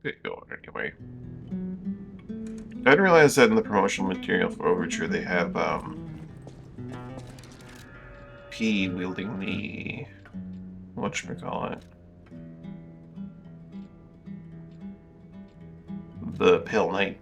Get going anyway. I didn't realize that in the promotional material for Overture they have P wielding the whatchamacallit, the Pale Knight.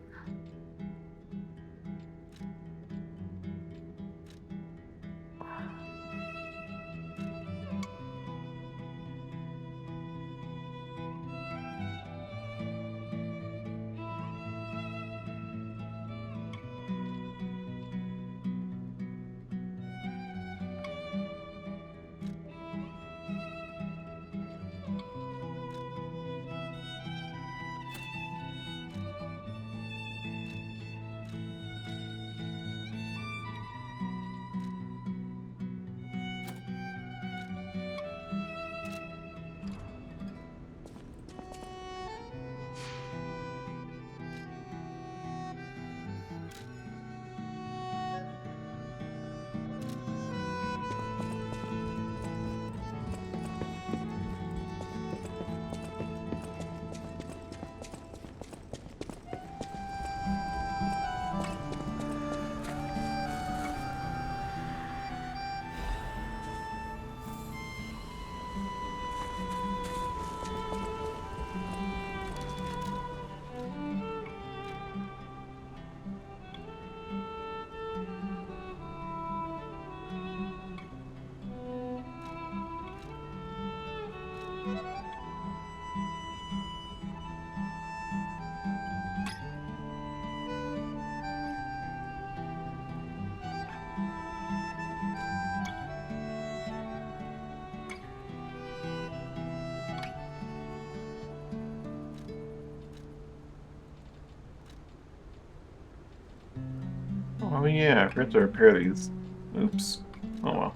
Oh yeah, I forgot to repair these. Oops. Oh well.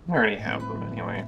I already have them anyway.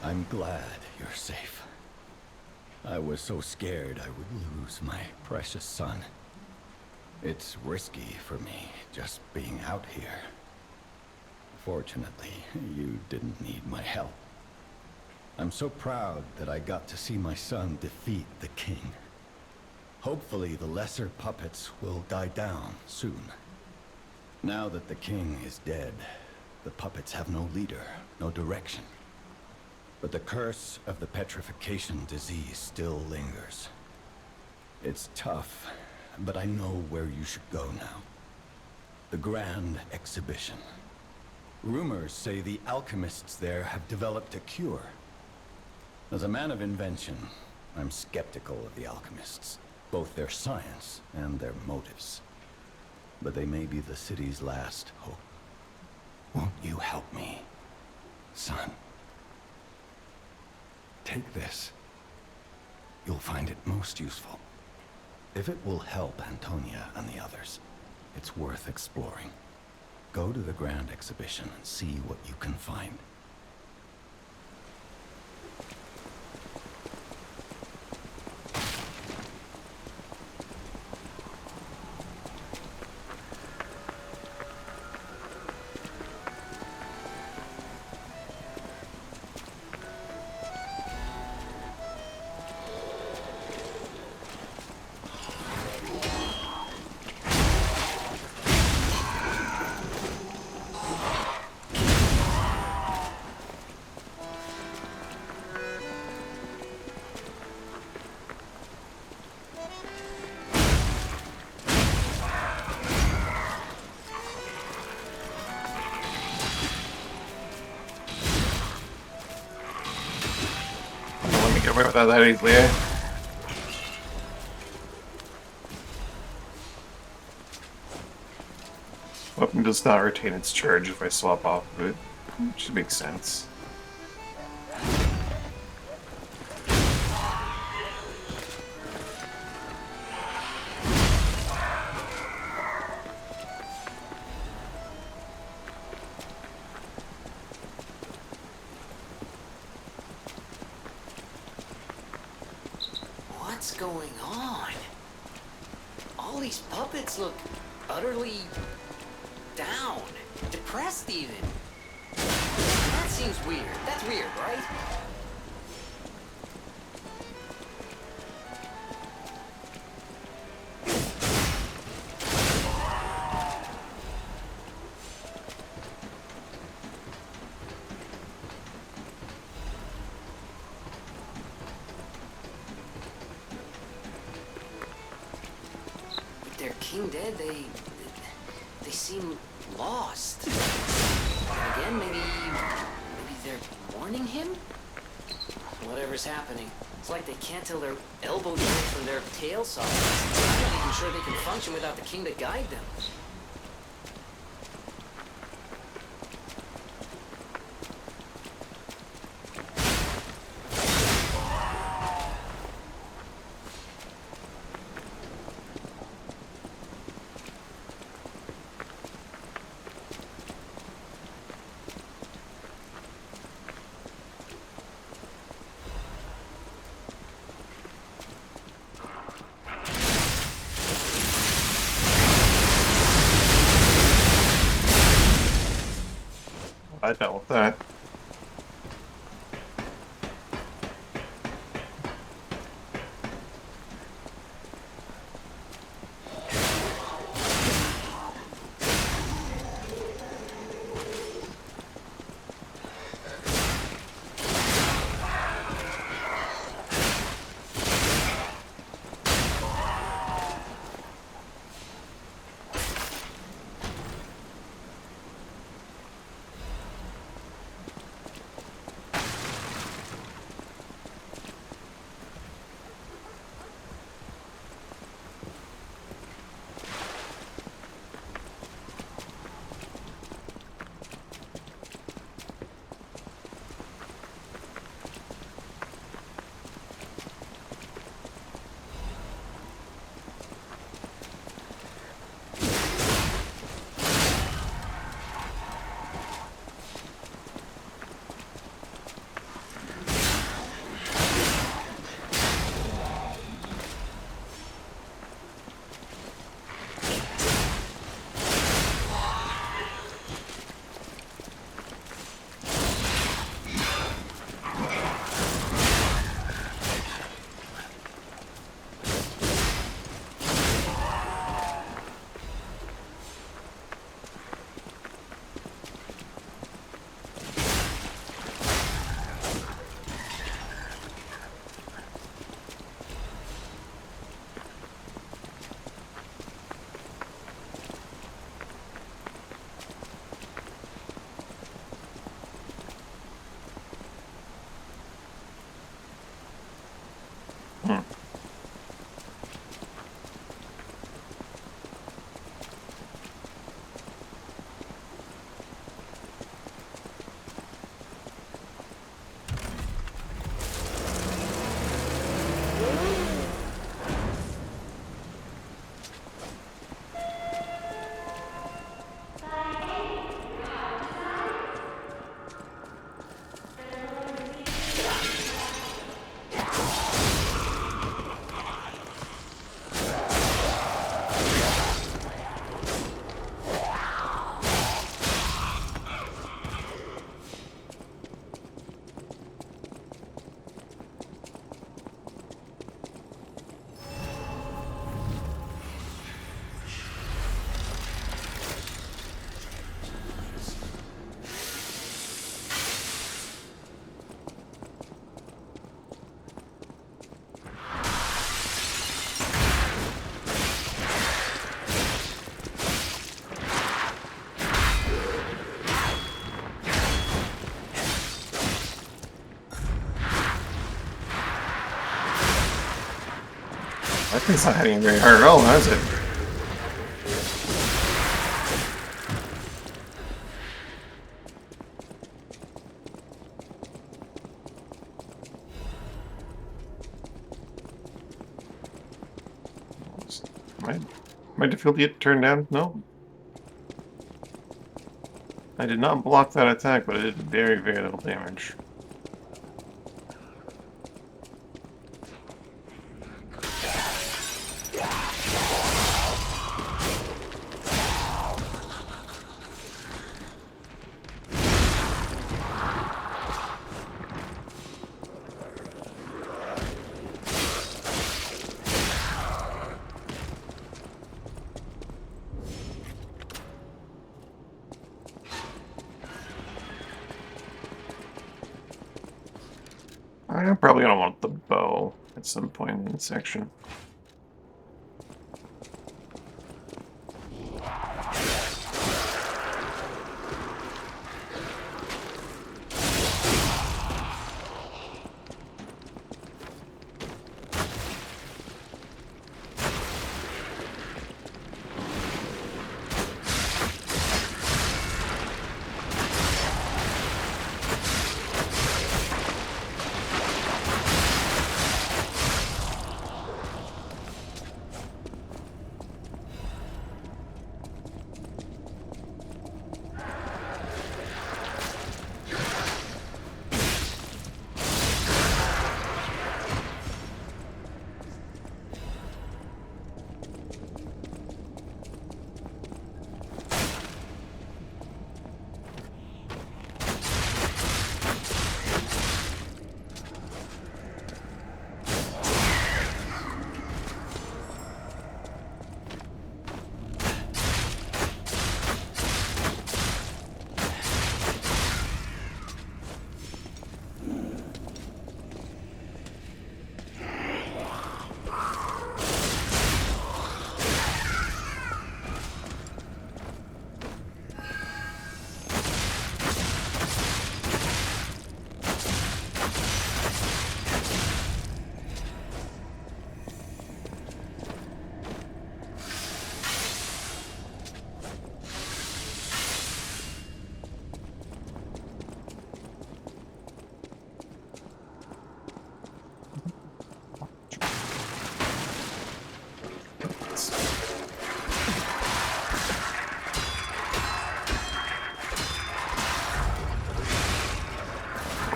I'm glad you're safe. I was so scared I would lose my precious son. It's risky for me, just being out here. Fortunately, you didn't need my help. I'm so proud that I got to see my son defeat the king. Hopefully the lesser puppets will die down soon. Now that the king is dead, the puppets have no leader, no direction. But the curse of the petrification disease still lingers. It's tough, but I know where you should go now. The Grand Exhibition. Rumors say the alchemists there have developed a cure. As a man of invention, I'm skeptical of the alchemists, both their science and their motives. But they may be the city's last hope. Won't you help me, son? Take this. You'll find it most useful. If it will help Antonia and the others, it's worth exploring. Go to the Grand Exhibition and see what you can find. Can't get away with that easily, eh? Weapon does not retain its charge if I swap off of it. Which makes sense. What's going on? All these puppets look utterly down, depressed even. That seems weird. That's weird, right? With their king dead, they seem lost. And again, maybe they're warning him? Whatever's happening, it's like they can't tell their elbow joints from their tail sockets. I'm not even sure they can function without the king to guide them. I dealt with that. That thing's not hitting very hard at all, now is it? My difficulty turned down? No. I did not block that attack, but it did very, very little damage. I'm probably gonna want the bow at some point in the section.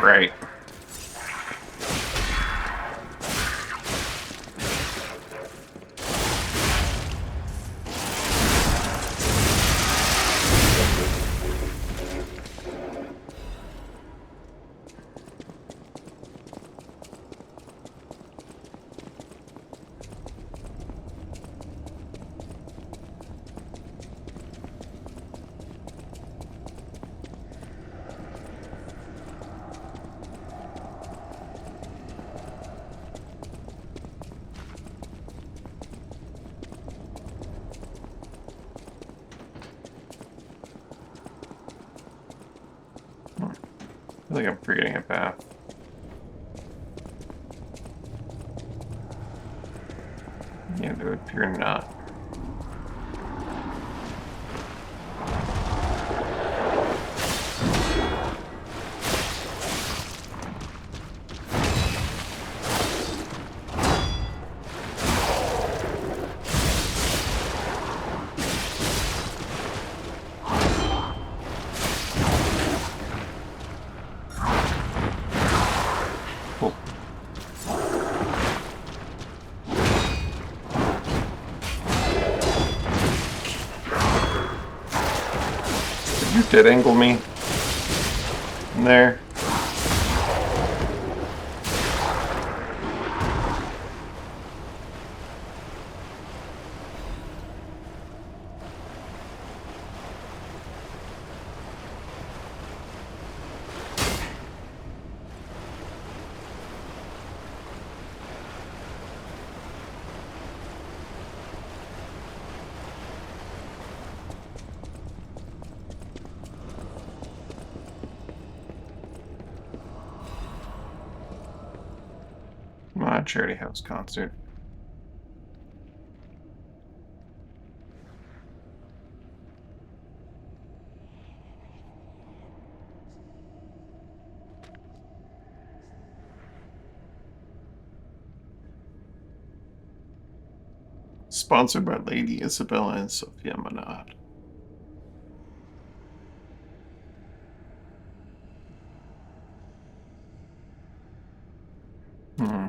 Right. I think I'm forgetting a path. Yeah, it would appear not. Cool. Did you dead angle me? In there? Come on, Charity House concert. Sponsored by Lady Isabella and Sophia Monod. Hmm.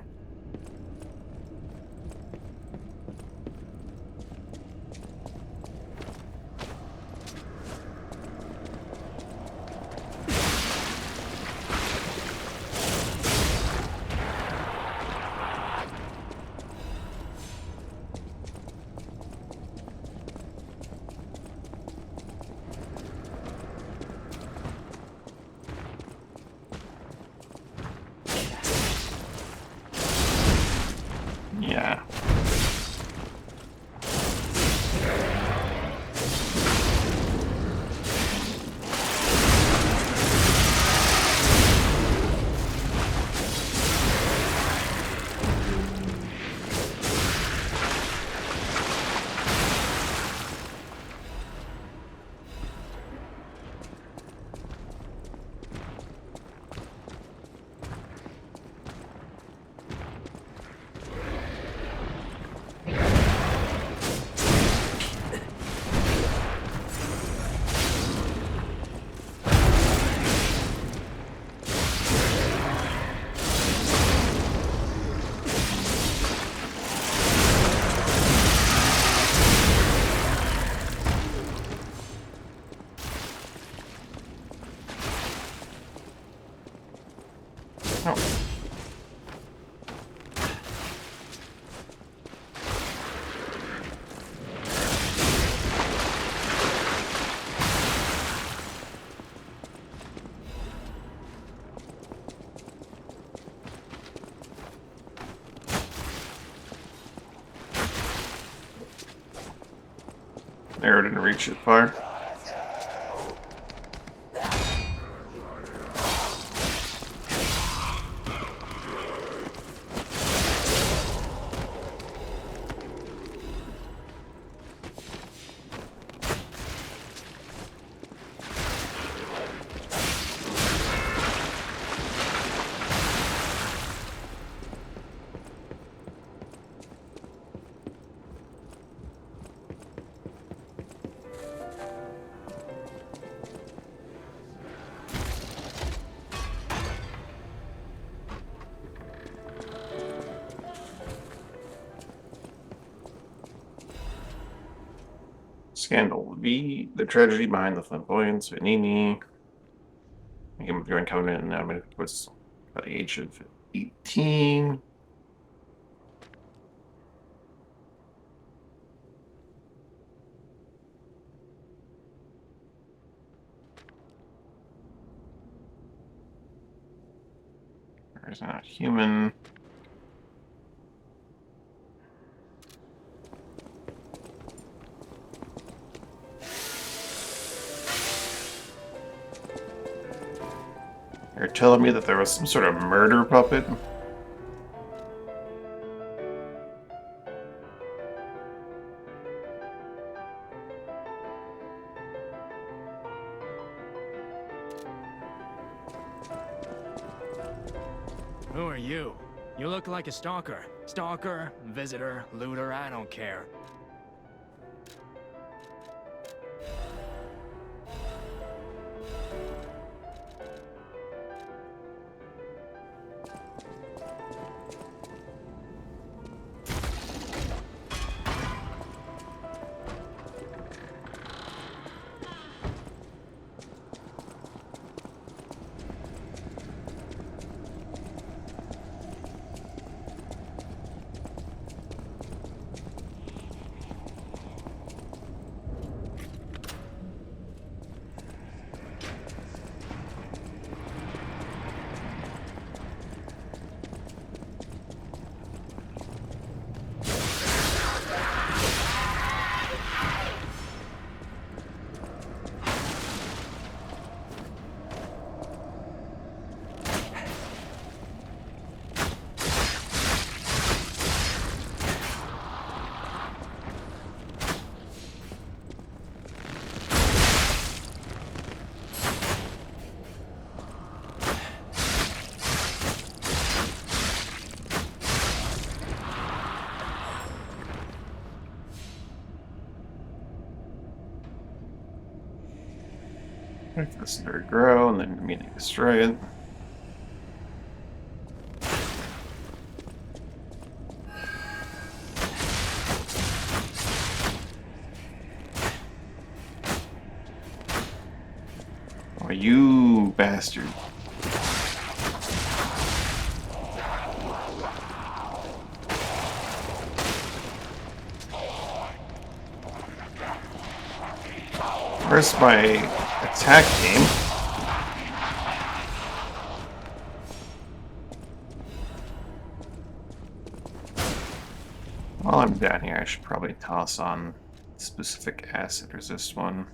Yeah. Oh. Arrow didn't reach it far. Scandal V, the tragedy behind the flamboyance, Vanini. Game of Grand Covenant, and I was at the age of 18. There's not human. You're telling me that there was some sort of murder puppet? Who are you? You look like a stalker. Stalker, visitor, looter, I don't care. Let this nerd grow and then immediately destroy it. Oh, you bastard. Where's my attack game? While I'm down here, I should probably toss on specific acid resist one.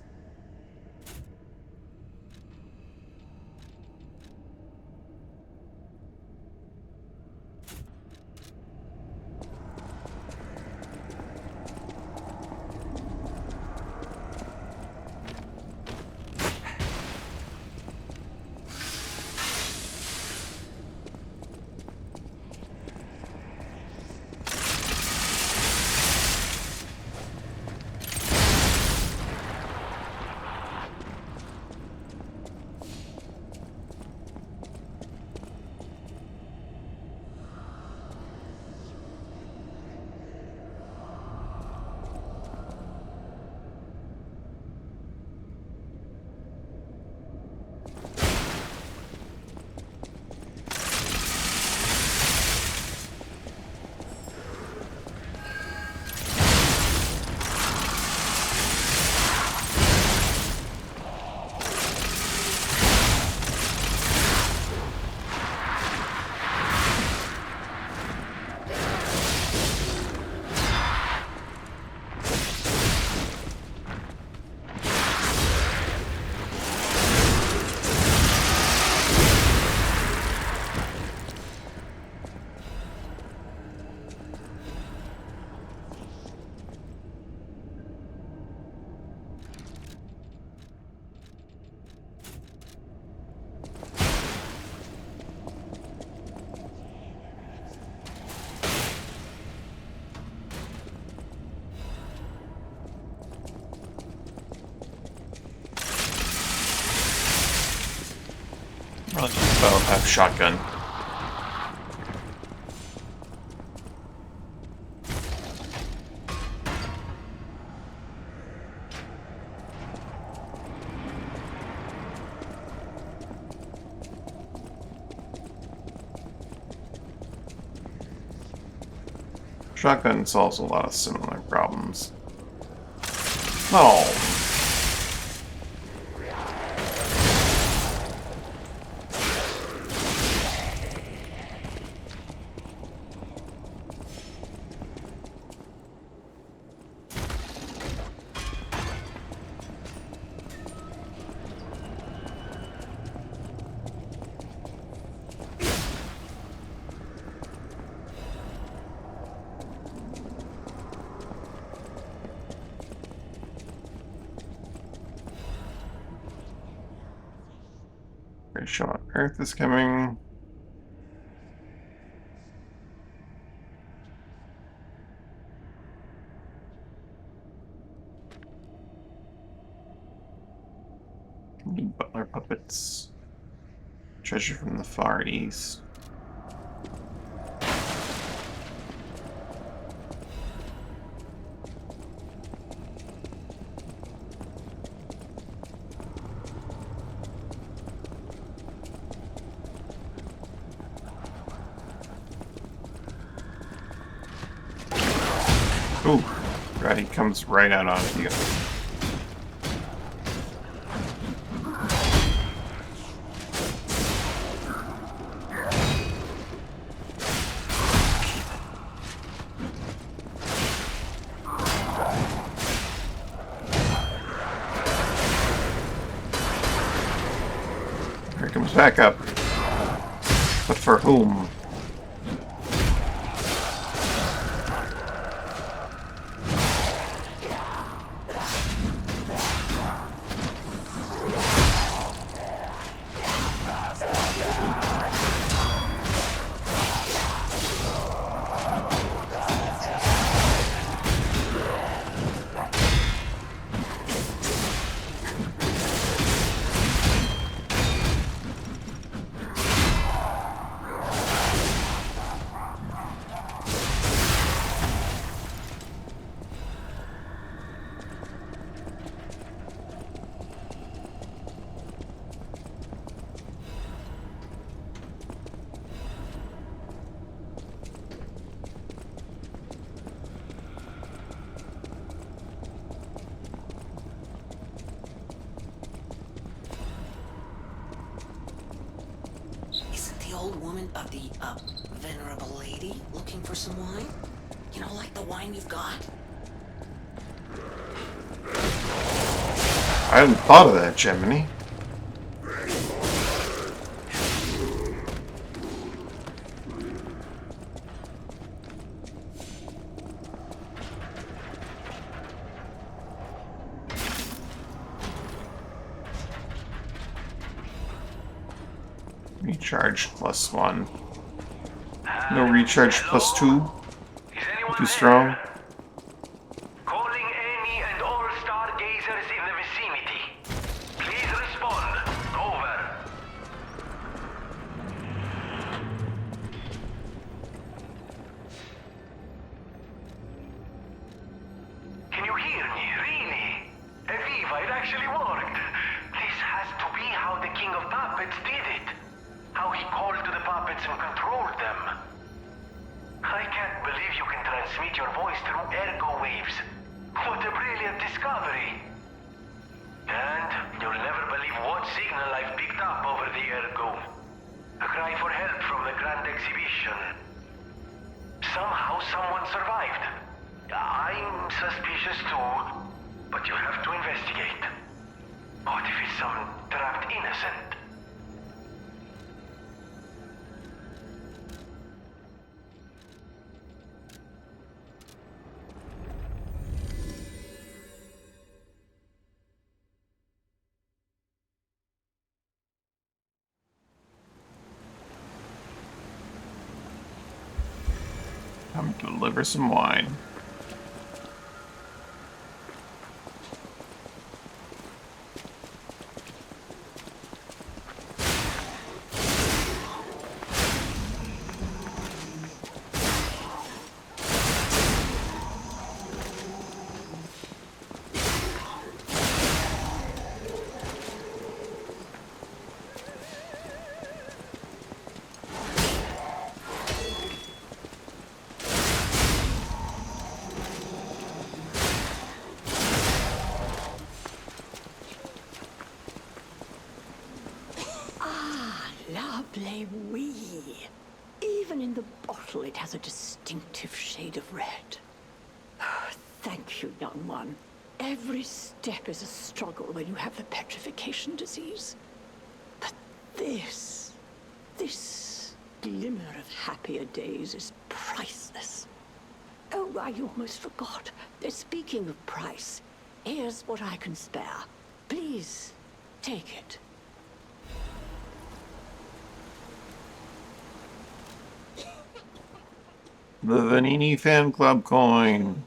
I'll just have shotgun. Shotgun solves a lot of similar problems. Oh. Great shot. Earth is coming. Need butler puppets. Treasure from the Far East. Ooh, right, he comes right out onto you. Here he comes back up. But for whom? the, venerable lady looking for some wine? You know, like the wine you've got? I hadn't thought of that, Gemini. Recharge +1. No recharge +2. Too strong. Calling any and all stargazers in the vicinity. Please respond. Over. Can you hear me? Really? Aviva, it actually worked. This has to be how the King of Puppets did it. How he called to the puppets and controlled them. I can't believe you can transmit your voice through ergo waves. What a brilliant discovery. And you'll never believe what signal I've picked up over the ergo. A cry for help from the Grand Exhibition. Somehow someone survived. I'm suspicious too, but you'll have to investigate. What if it's some trapped innocent? Time to deliver some wine. Lovely wee. Even in the bottle it has a distinctive shade of red. Thank you, young one. Every step is a struggle when you have the petrification disease. But this glimmer of happier days is priceless. Oh, I almost forgot. Speaking of price, here's what I can spare. Please, take it. The Vanini Fan Club coin.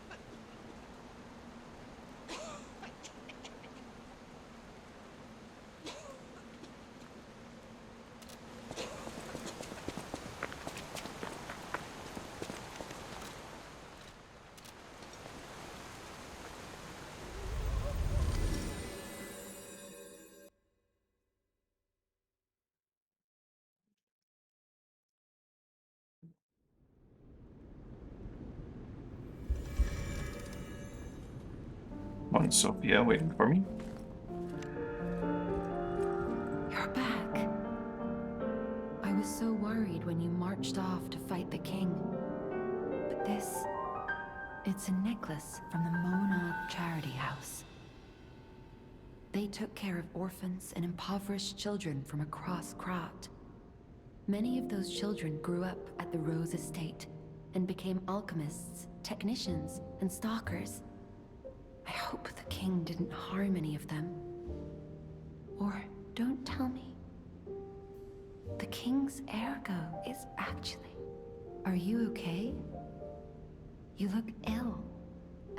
One Sophia waiting for me. You're back. I was so worried when you marched off to fight the king. But it's a necklace from the Mona Charity House. They took care of orphans and impoverished children from across Krat. Many of those children grew up at the Rose Estate and became alchemists, technicians, and stalkers. I hope the king didn't harm any of them. Or don't tell me. The king's ergo is actually... Are you okay? You look ill,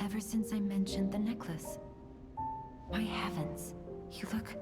ever since I mentioned the necklace. My heavens, you look...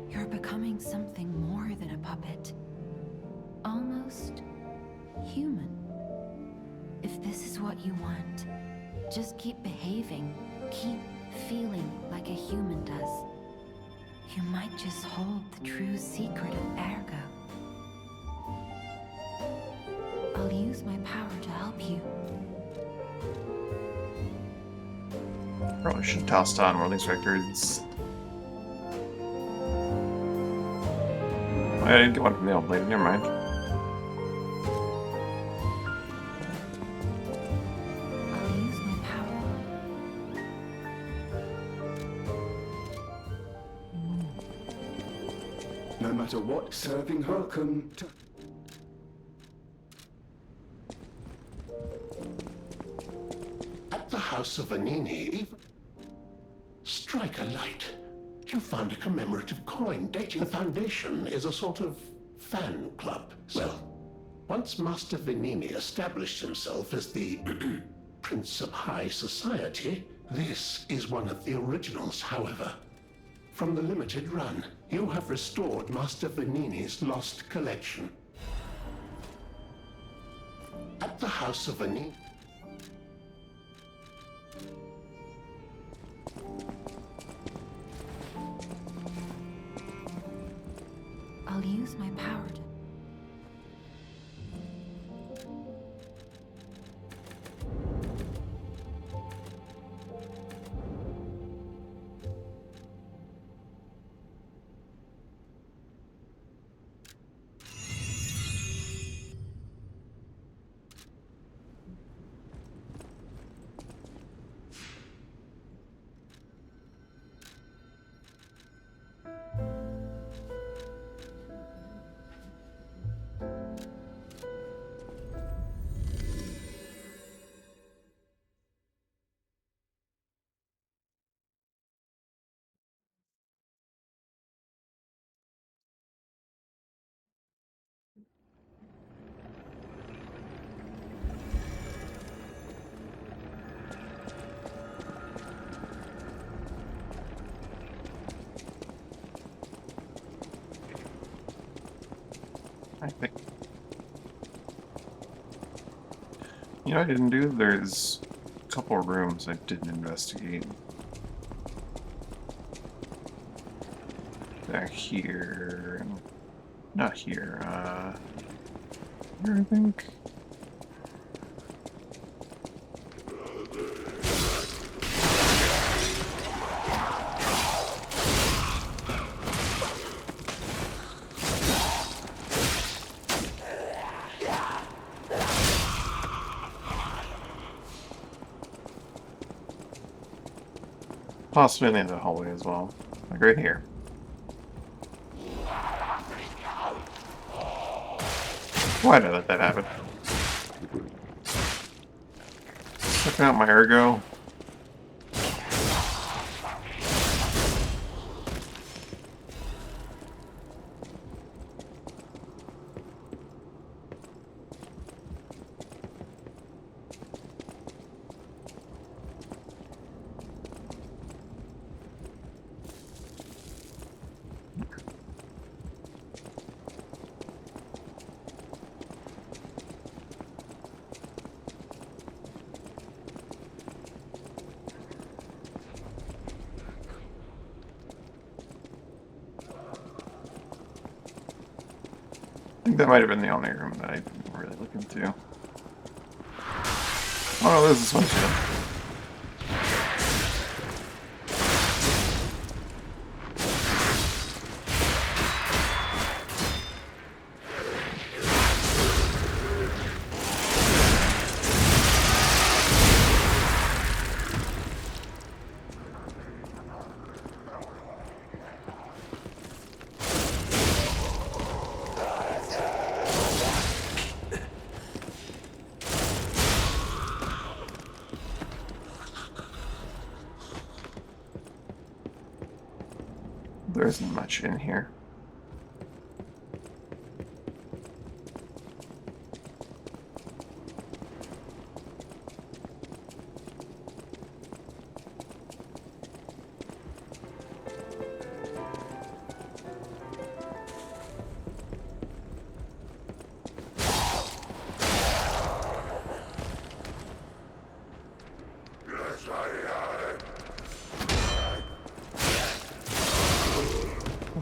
You're becoming something more than a puppet. what you want. Just keep behaving. Keep feeling like a human does. You might just hold the true secret of Ergo. I'll use my power to help you. Probably should have tossed on one of these records. I didn't get one from the old lady, never mind. I'll use my power. No matter what, serving her can... At the House of Vanini, strike a light. You found a commemorative coin dating the Foundation is a sort of fan club. Well, once Master Vanini established himself as the Prince of High Society, this is one of the originals, however. From the limited run, you have restored Master Vanini's lost collection. At the House of Vanini... I'll use my power to... I think. You know what I didn't do? There's a couple of rooms I didn't investigate. Back here. Not here, here I think. Possibly in the other hallway as well. Like right here. Why did I let that happen? Checking out my Ergo. I think that might have been the only room that I didn't really look into. Oh no, there's this one too. There isn't much in here.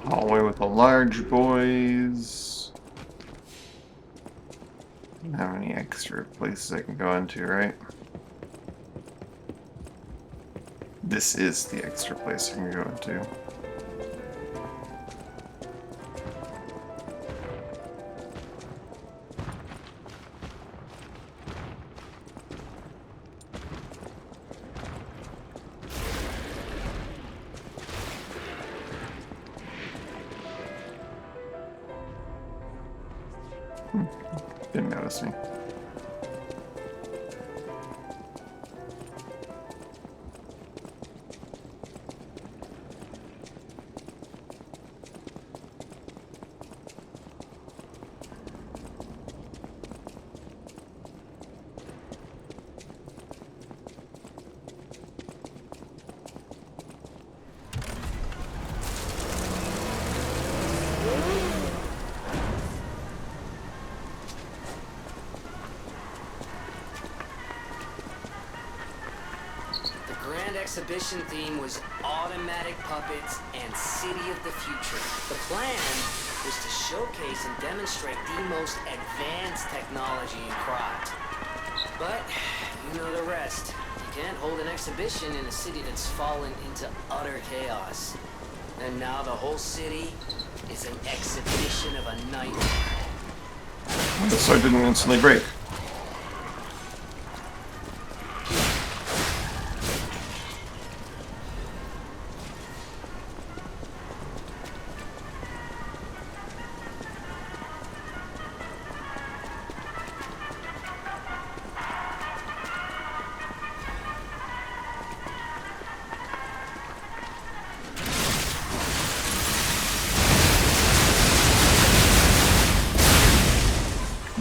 Hallway with the large boys. Don't have any extra places I can go into, right? This is the extra place I can go into. Didn't notice me. Exhibition theme was automatic puppets and City of the Future. The plan was to showcase and demonstrate the most advanced technology in craft. But you know the rest. You can't hold an exhibition in a city that's fallen into utter chaos. And now the whole city is an exhibition of a nightmare. The sword didn't instantly break.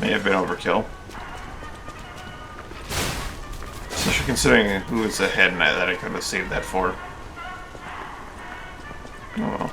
May have been overkill. Especially considering who was ahead and that I could have saved that for. Oh well.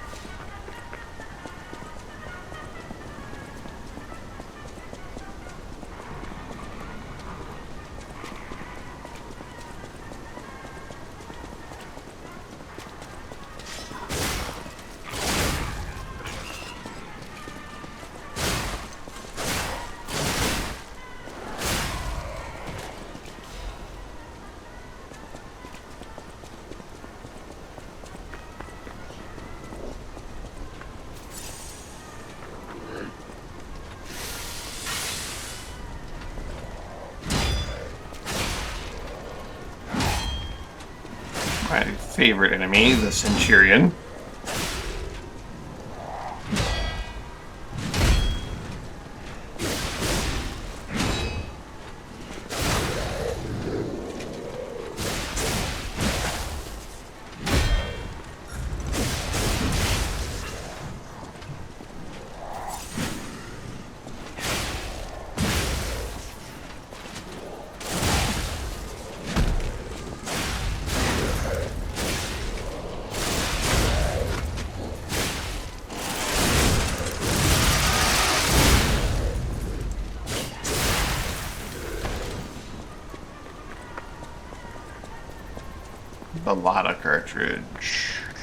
My favorite enemy, the Centurion. The Lada cartridge.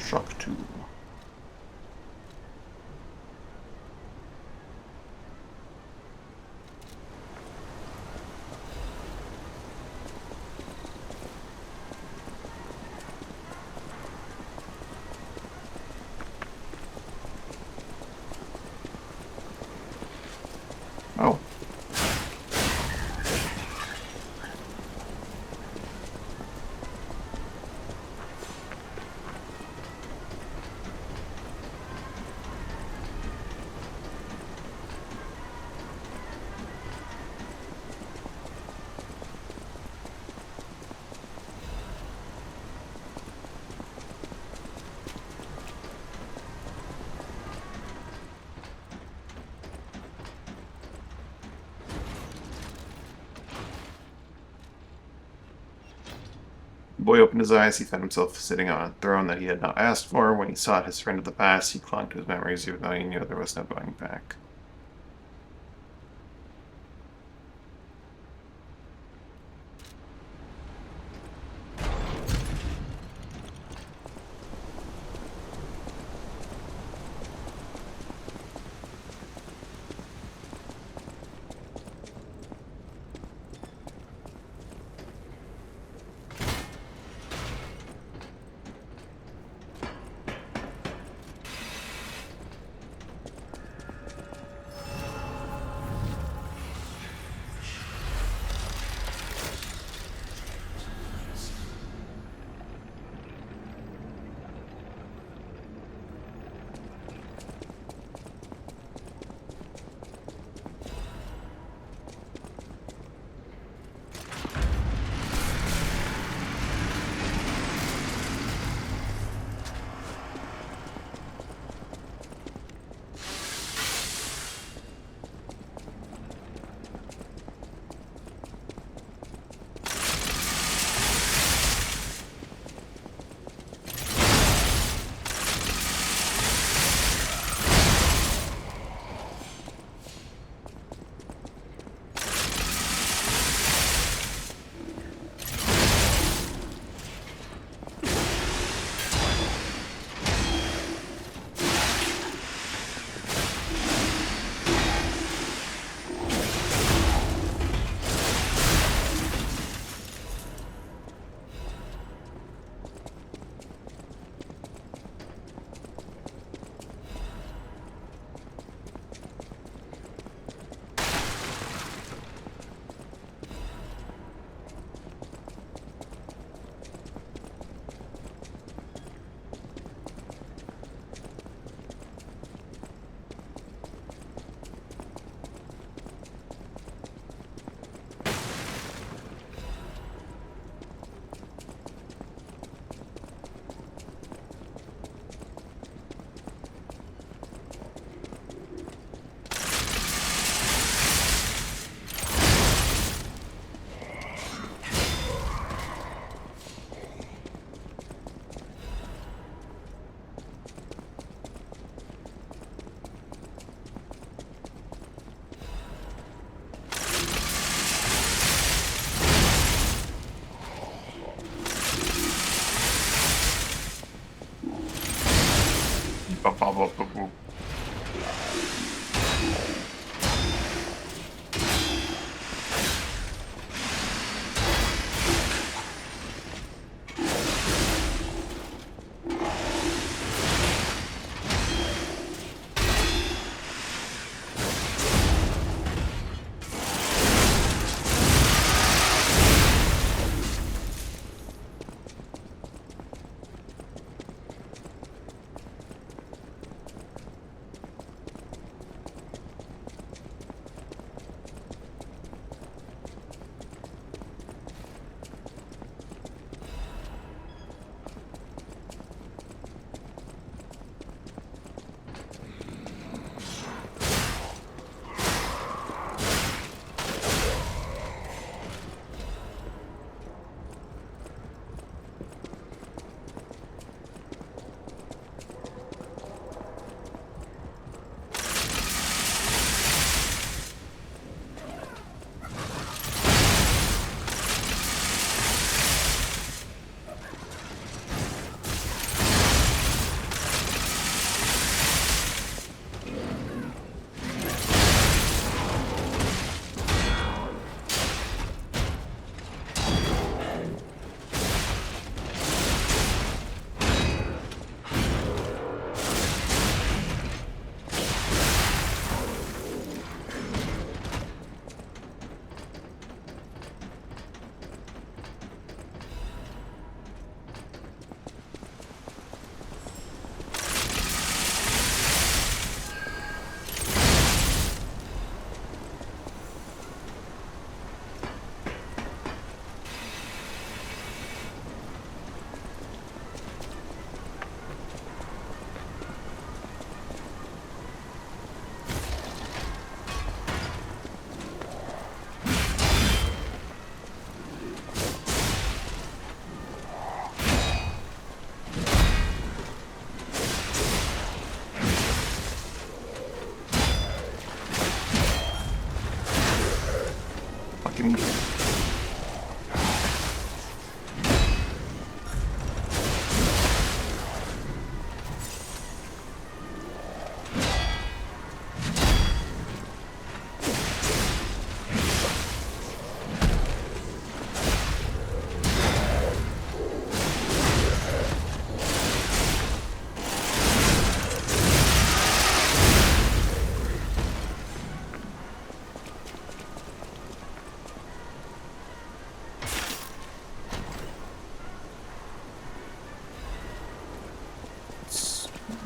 Shock 2. Oh. The boy opened his eyes. He found himself sitting on a throne that he had not asked for. When he sought his friend of the past, he clung to his memories, even though he knew there was no going back.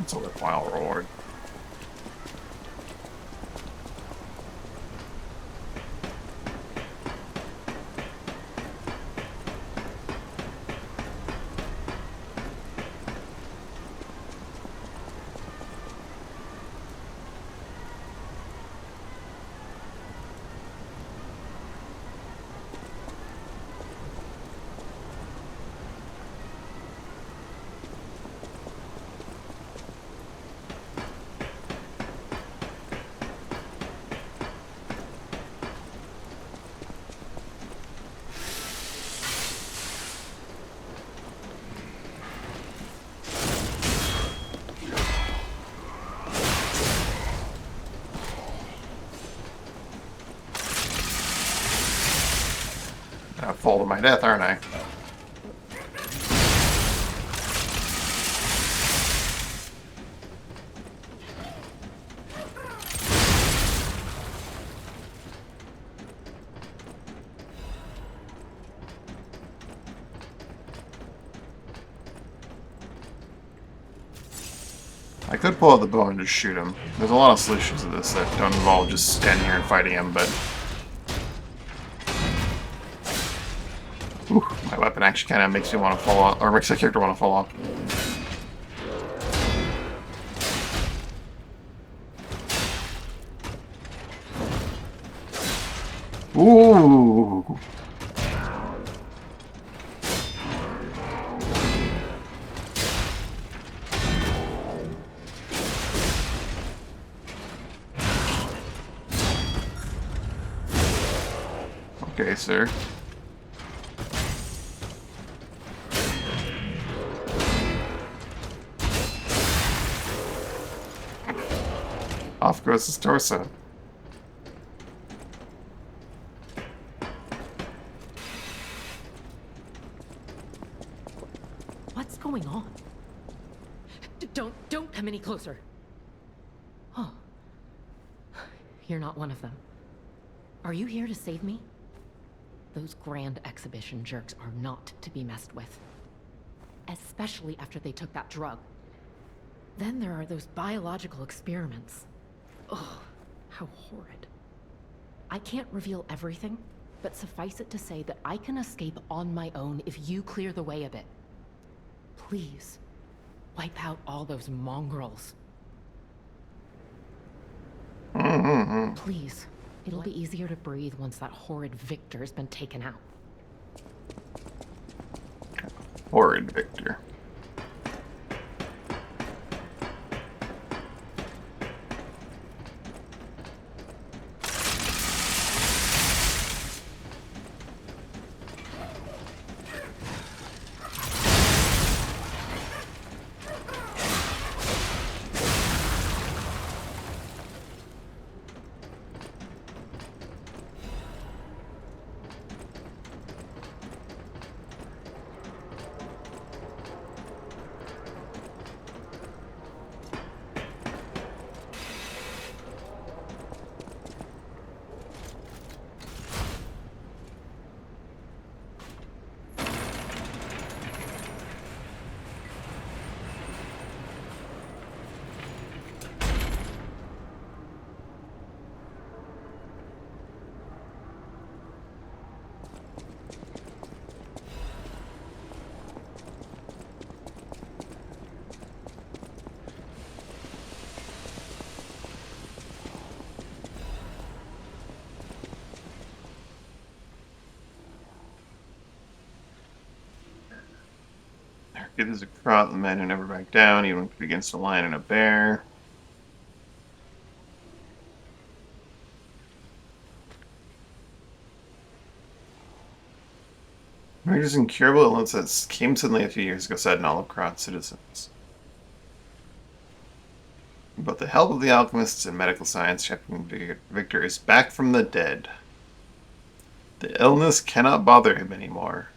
It's a worthwhile reward. I'll fall to my death, aren't I? I could pull out the bow and just shoot him. There's a lot of solutions to this that don't involve just standing here and fighting him, but... Ooh, my weapon actually kind of makes me want to fall off, or makes the character want to fall off. Ooh! Okay, sir. Off goes his torso. What's going on? Don't come any closer. Oh. You're not one of them. Are you here to save me? Those grand exhibition jerks are not to be messed with. Especially after they took that drug. Then there are those biological experiments. Ugh, how horrid. I can't reveal everything, but suffice it to say that I can escape on my own if you clear the way a bit. Please, wipe out all those mongrels. Please, it'll be easier to breathe once that horrid Victor's been taken out. Horrid Victor. It is a crowd the men who never back down, even against a lion and a bear. Raider's incurable illness that came suddenly a few years ago, said Olive Crot citizens. But the help of the alchemists and medical science, Captain Victor is back from the dead. The illness cannot bother him anymore.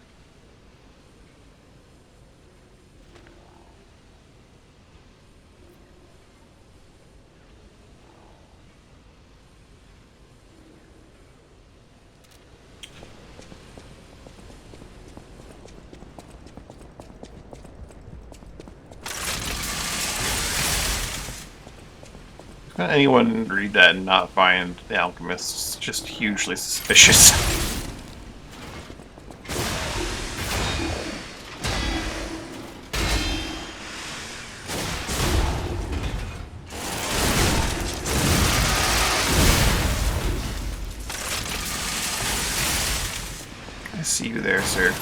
Anyone read that and not find the alchemists just hugely suspicious? I see you there, sir.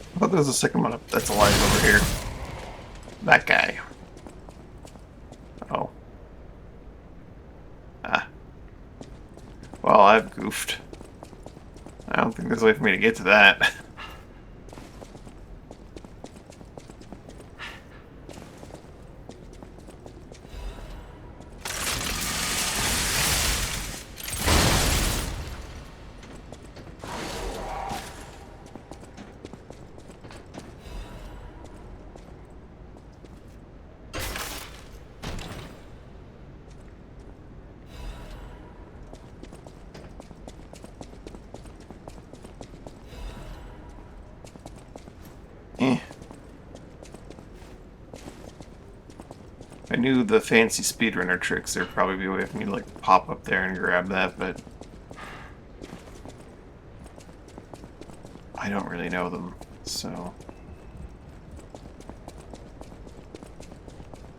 I thought there was a second one up that's alive over here. That guy. Oh. Ah. Well, I've goofed. I don't think there's a way for me to get to that. If I knew the fancy speedrunner tricks, there'd probably be a way for me to like pop up there and grab that, but I don't really know them, so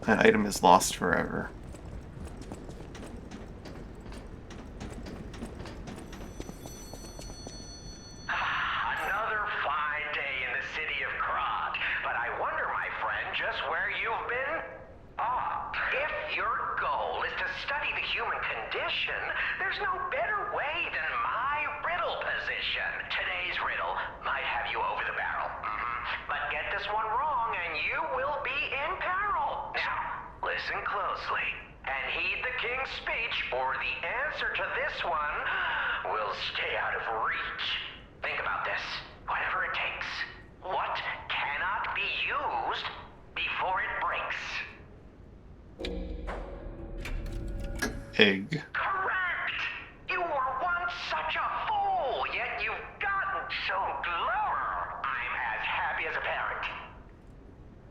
that item is lost forever. Another fine day in the city of Krat, but I wonder, my friend, just where you've been? If your goal is to study the human condition, there's no better way than my riddle position. Today's riddle might have you over the barrel. But get this one wrong and you will be in peril. Now, listen closely and heed the king's speech, or the answer to this one will stay out of reach. Think about this. Whatever it takes. What cannot be used before it breaks? Egg. Correct! You were once such a fool, yet you've gotten so clever. I'm as happy as a parent.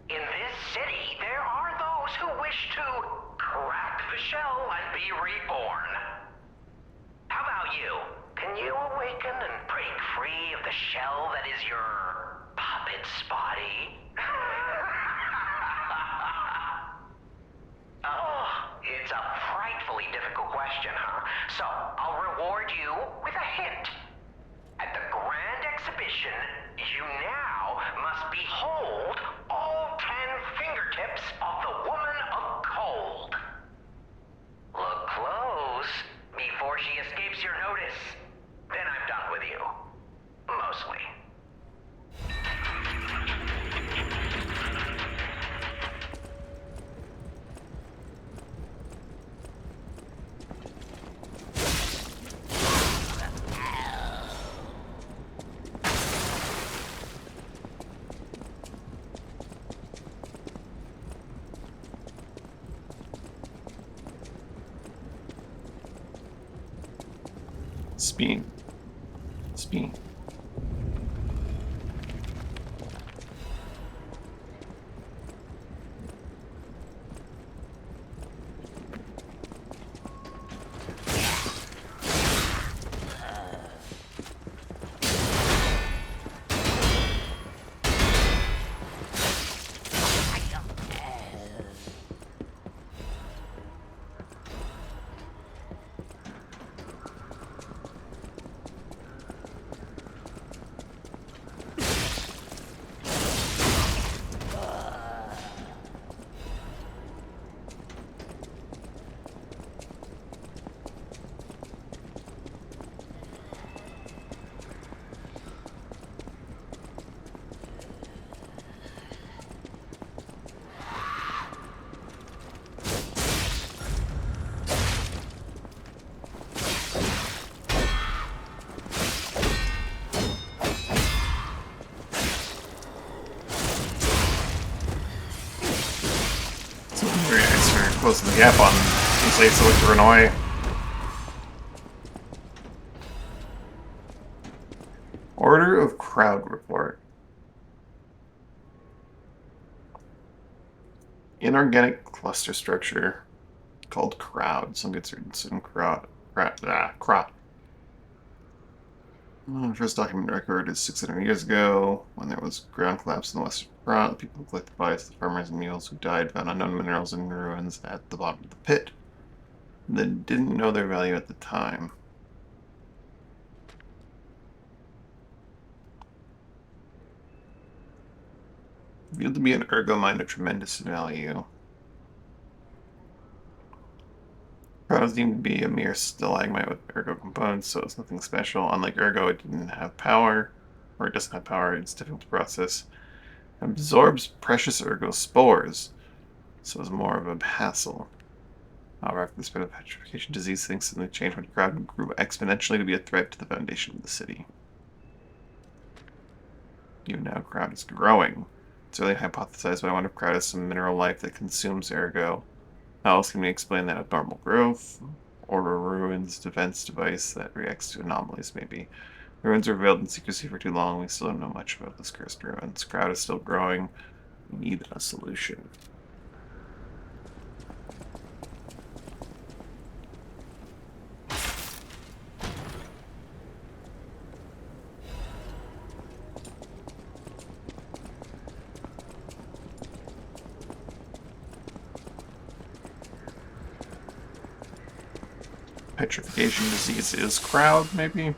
In this city, there are those who wish to crack the shell and be reborn. How about you? Can you awaken and break free of the shell that is your puppet's body? Oh, it's a frightfully difficult question, huh? So, I'll reward you with a hint. At the Grand Exhibition, you now must behold all 10 fingertips of the Woman of Cold. Look close before she escapes your notice. Then I'm done with you. Mostly. Spin. Spin. closing the gap on Enslaved Selector Renoi. Order of Crowd Report. Inorganic cluster structure called Crowd. Some good certain Crowd. Crowd. The first document record is 600 years ago, when there was ground collapse in the Western Front. The people who collected bodies of the farmers and mules who died found unknown minerals and ruins at the bottom of the pit. They didn't know their value at the time. Revealed to be an ergo mine of tremendous value. Crowd was deemed to be a mere stalagmite with ergo components, so it's nothing special. Unlike ergo, it didn't have power, or it doesn't have power, it's difficult to process. It absorbs precious ergo spores, so it's more of a hassle. However, after the spread of petrification disease, things suddenly changed when Crowd grew exponentially to be a threat to the foundation of the city. Even now, Crowd is growing. It's really hypothesized, but I wonder if Crowd has some mineral life that consumes ergo. How else can we explain that abnormal growth? Order ruins, defense device that reacts to anomalies, maybe. The ruins were veiled in secrecy for too long. We still don't know much about this cursed ruins. Crowd is still growing. We need a solution. Petrification disease is Crowd, maybe?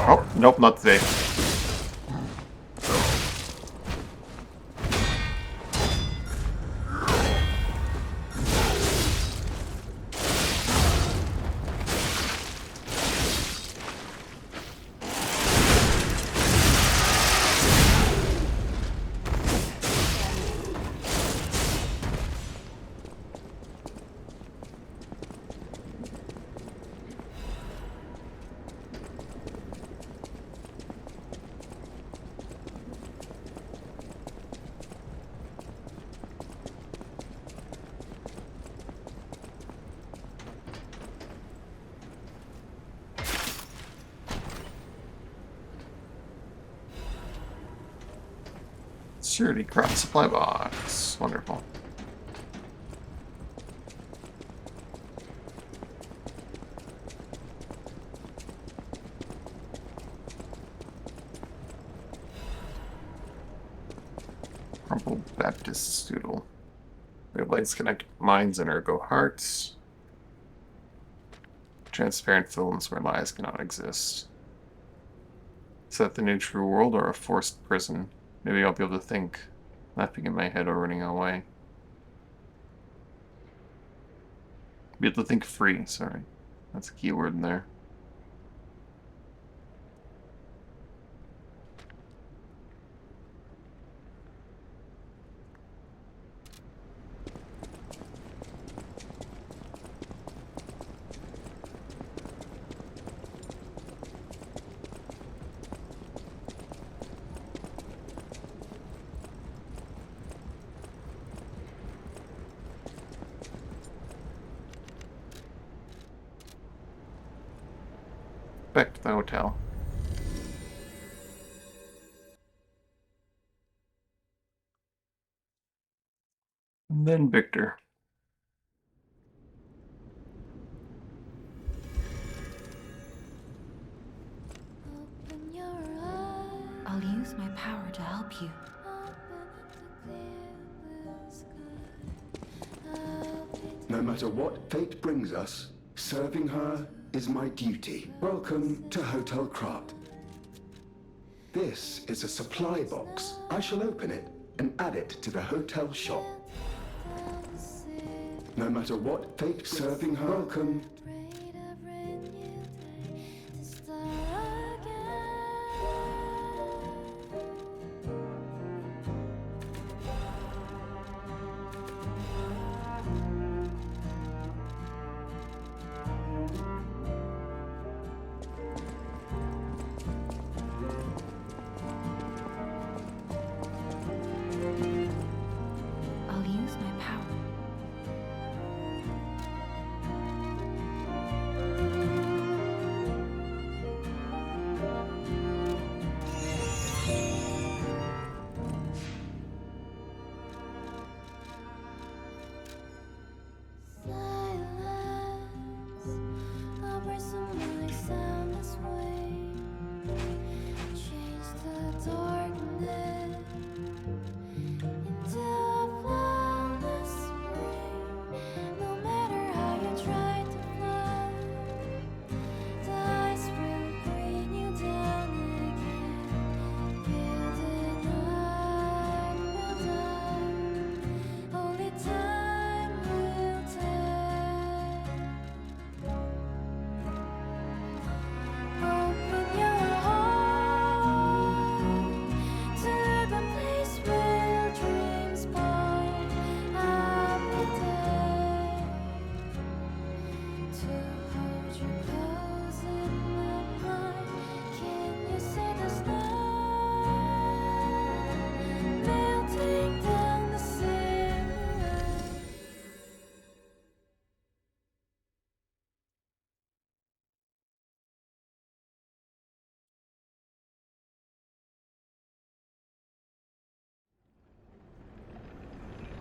Oh, nope, not today. Security crop supply box. Wonderful. Crumpled Baptist Stoodle. Wavelengths connect minds and ergo hearts. Transparent films where lies cannot exist. Is that the new true world or a forced prison? Maybe I'll be able to think, laughing in my head or running away. Be able to think free, sorry. That's a key word in there. Back to the hotel. And then Victor. I'll use my power to help you. No matter what fate brings us, serving her is my duty. Welcome to Hotel Krat. This is a supply box. I shall open it and add it to the hotel shop. No matter what fate serving her, welcome.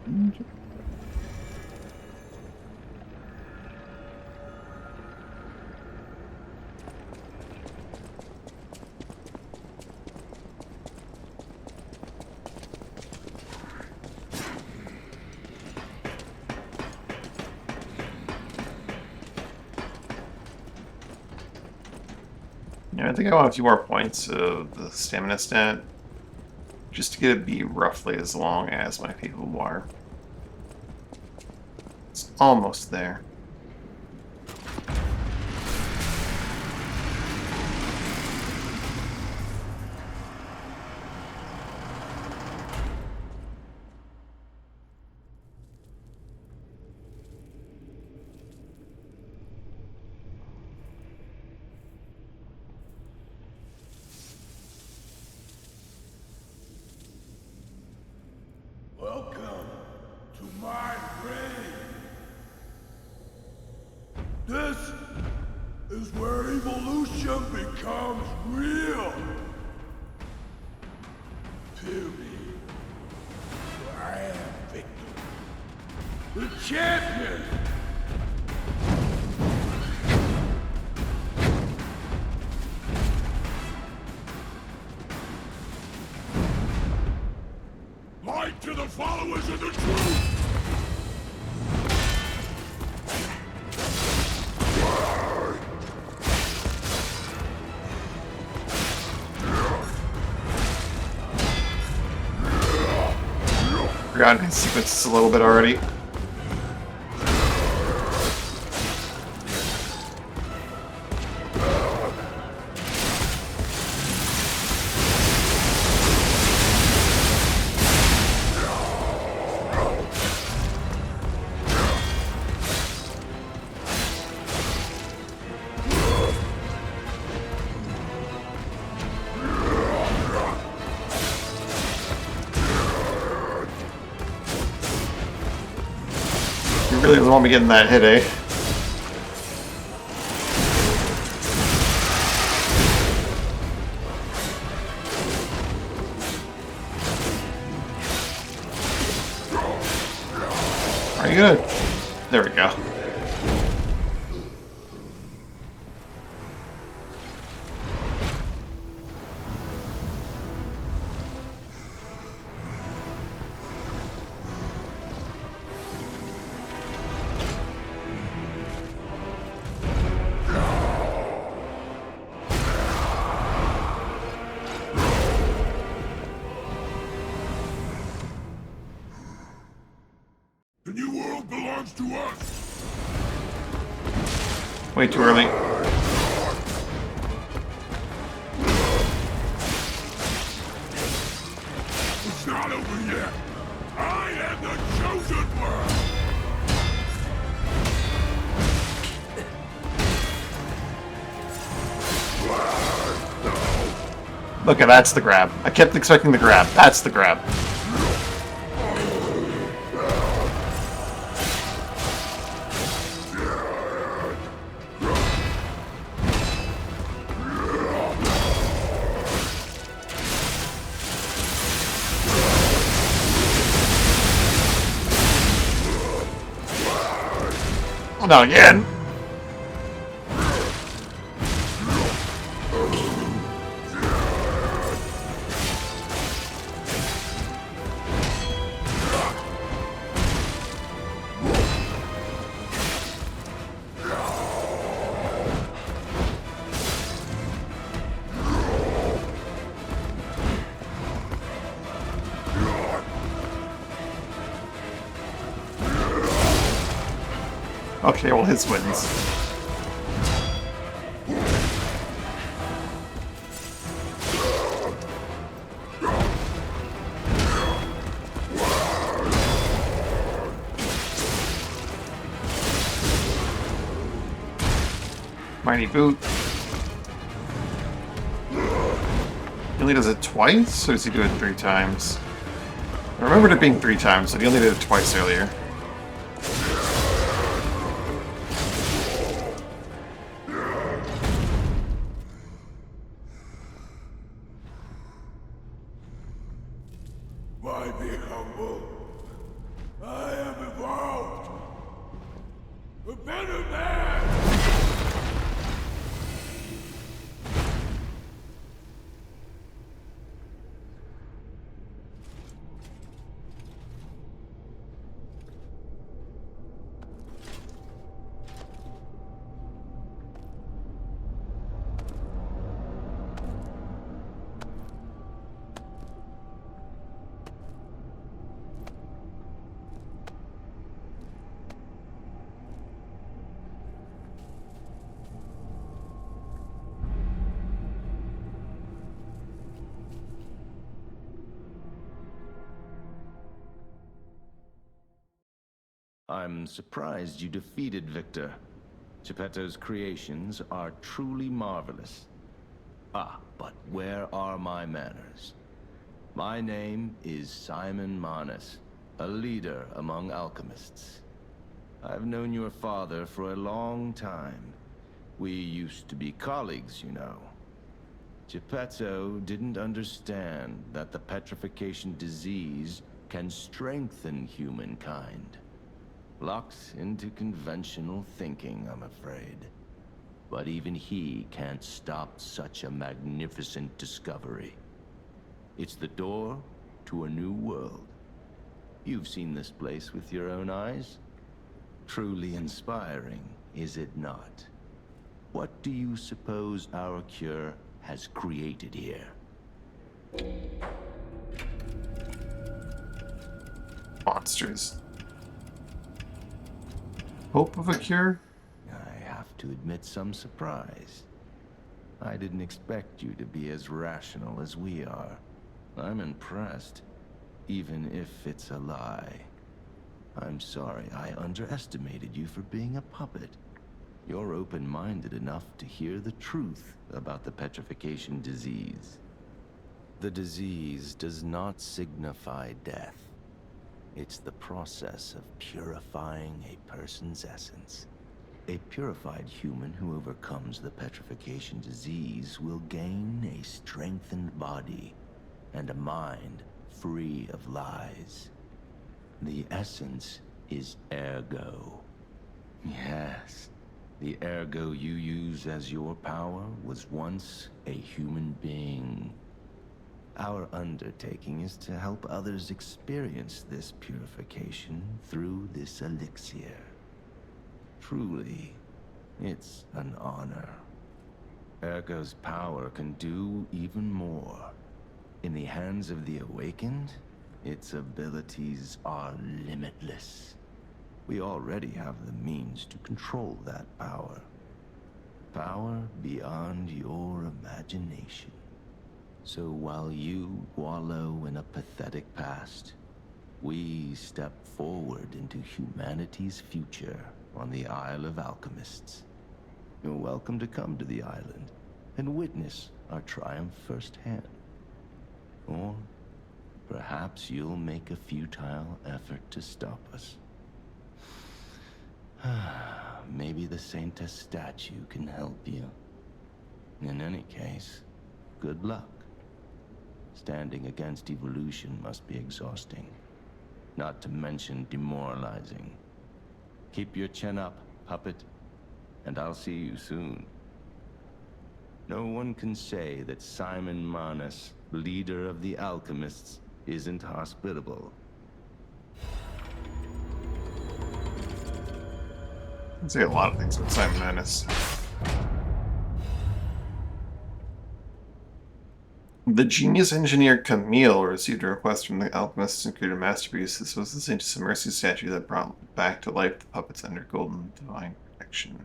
Yeah, I think I want a few more points of the stamina stat, just to get it to be roughly as long as my people are. It's almost there. Welcome to my grave. This is where evolution becomes real. Fear me, for I am Victor, the champion. Light to the followers of the truth! Forgotten his sequences a little bit already. You really don't want me getting that hit, eh? Are you good? There we go. The new world belongs to us! Way too early. It's not over yet! I am the chosen one! Look, that's the grab. I kept expecting the grab. That's the grab. Oh, not again. Okay, well, his wins. Mighty Boot. He only does it twice, or does he do it 3 times? I remembered it being 3 times, but he only did it twice earlier. Why be humble? A better man! I'm surprised you defeated Victor. Geppetto's creations are truly marvelous. Ah, but where are my manners? My name is Simon Manus, a leader among alchemists. I've known your father for a long time. We used to be colleagues, you know. Geppetto didn't understand that the petrification disease can strengthen humankind. Locked into conventional thinking, I'm afraid. But even he can't stop such a magnificent discovery. It's the door to a new world. You've seen this place with your own eyes. Truly inspiring, is it not? What do you suppose our cure has created here? Monsters. Hope of a cure? I have to admit some surprise. I didn't expect you to be as rational as we are. I'm impressed, even if it's a lie. I'm sorry I underestimated you for being a puppet. You're open-minded enough to hear the truth about the petrification disease. The disease does not signify death. It's the process of purifying a person's essence. A purified human who overcomes the petrification disease will gain a strengthened body and a mind free of lies. The essence is ergo. Yes, the ergo you use as your power was once a human being. Our undertaking is to help others experience this purification through this elixir. Truly, it's an honor. Ergo's power can do even more. In the hands of the awakened, its abilities are limitless. We already have the means to control that power. Power beyond your imagination. So while you wallow in a pathetic past, we step forward into humanity's future on the Isle of Alchemists. You're welcome to come to the island and witness our triumph firsthand. Or perhaps you'll make a futile effort to stop us. Maybe the Saintess statue can help you. In any case, good luck. Standing against evolution must be exhausting, not to mention demoralizing. Keep your chin up, puppet, and I'll see you soon. No one can say that Simon Manus, leader of the alchemists, isn't hospitable. I can say a lot of things with Simon Manus. The genius engineer Camille received a request from the alchemists and created a masterpiece. This was the Saintess of Mercy statue that brought back to life the puppets under golden divine protection.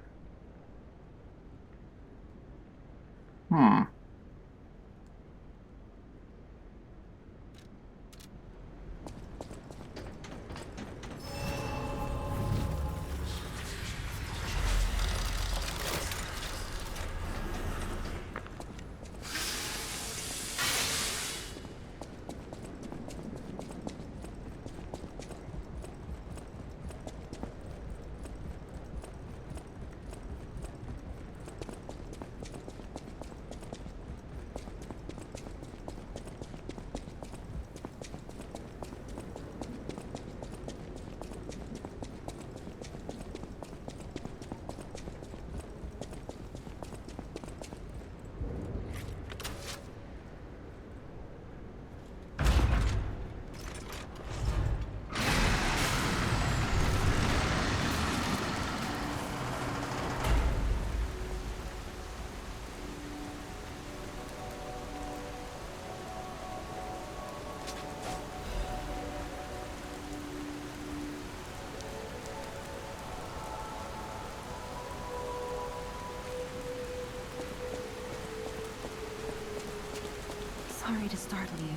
to startle you.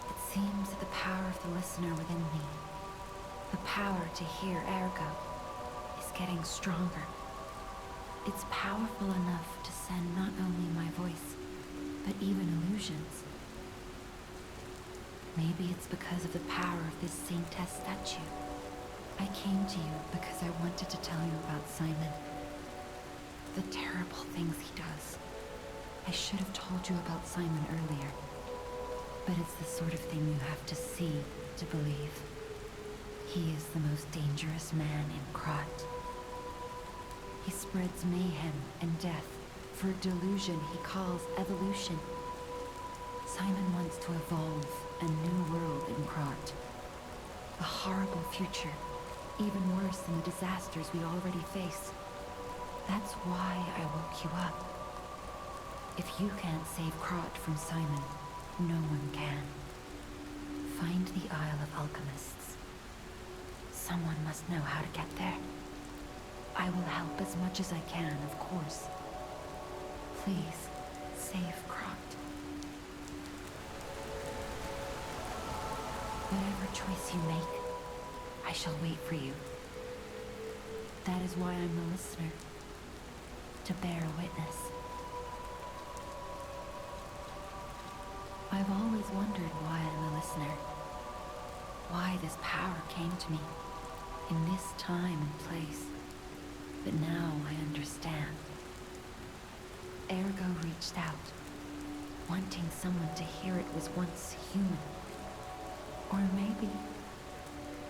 It seems that the power of the listener within me, the power to hear ergo, is getting stronger. It's powerful enough to send not only my voice, but even illusions. Maybe it's because of the power of this Saintess statue. I came to you because I wanted to tell you about Simon. The terrible things he does. I should have told you about Simon earlier. But it's the sort of thing you have to see to believe. He is the most dangerous man in Krat. He spreads mayhem and death for a delusion he calls evolution. Simon wants to evolve a new world in Krat. A horrible future, even worse than the disasters we already face. That's why I woke you up. If you can't save Krat from Simon, no one can. Find the Isle of Alchemists. Someone must know how to get there. I will help as much as I can, of course. Please, save Krat. Whatever choice you make, I shall wait for you. That is why I'm the listener. To bear witness. I've always wondered why I'm a listener. Why this power came to me, in this time and place. But now I understand. Ergo reached out, wanting someone to hear it was once human. Or maybe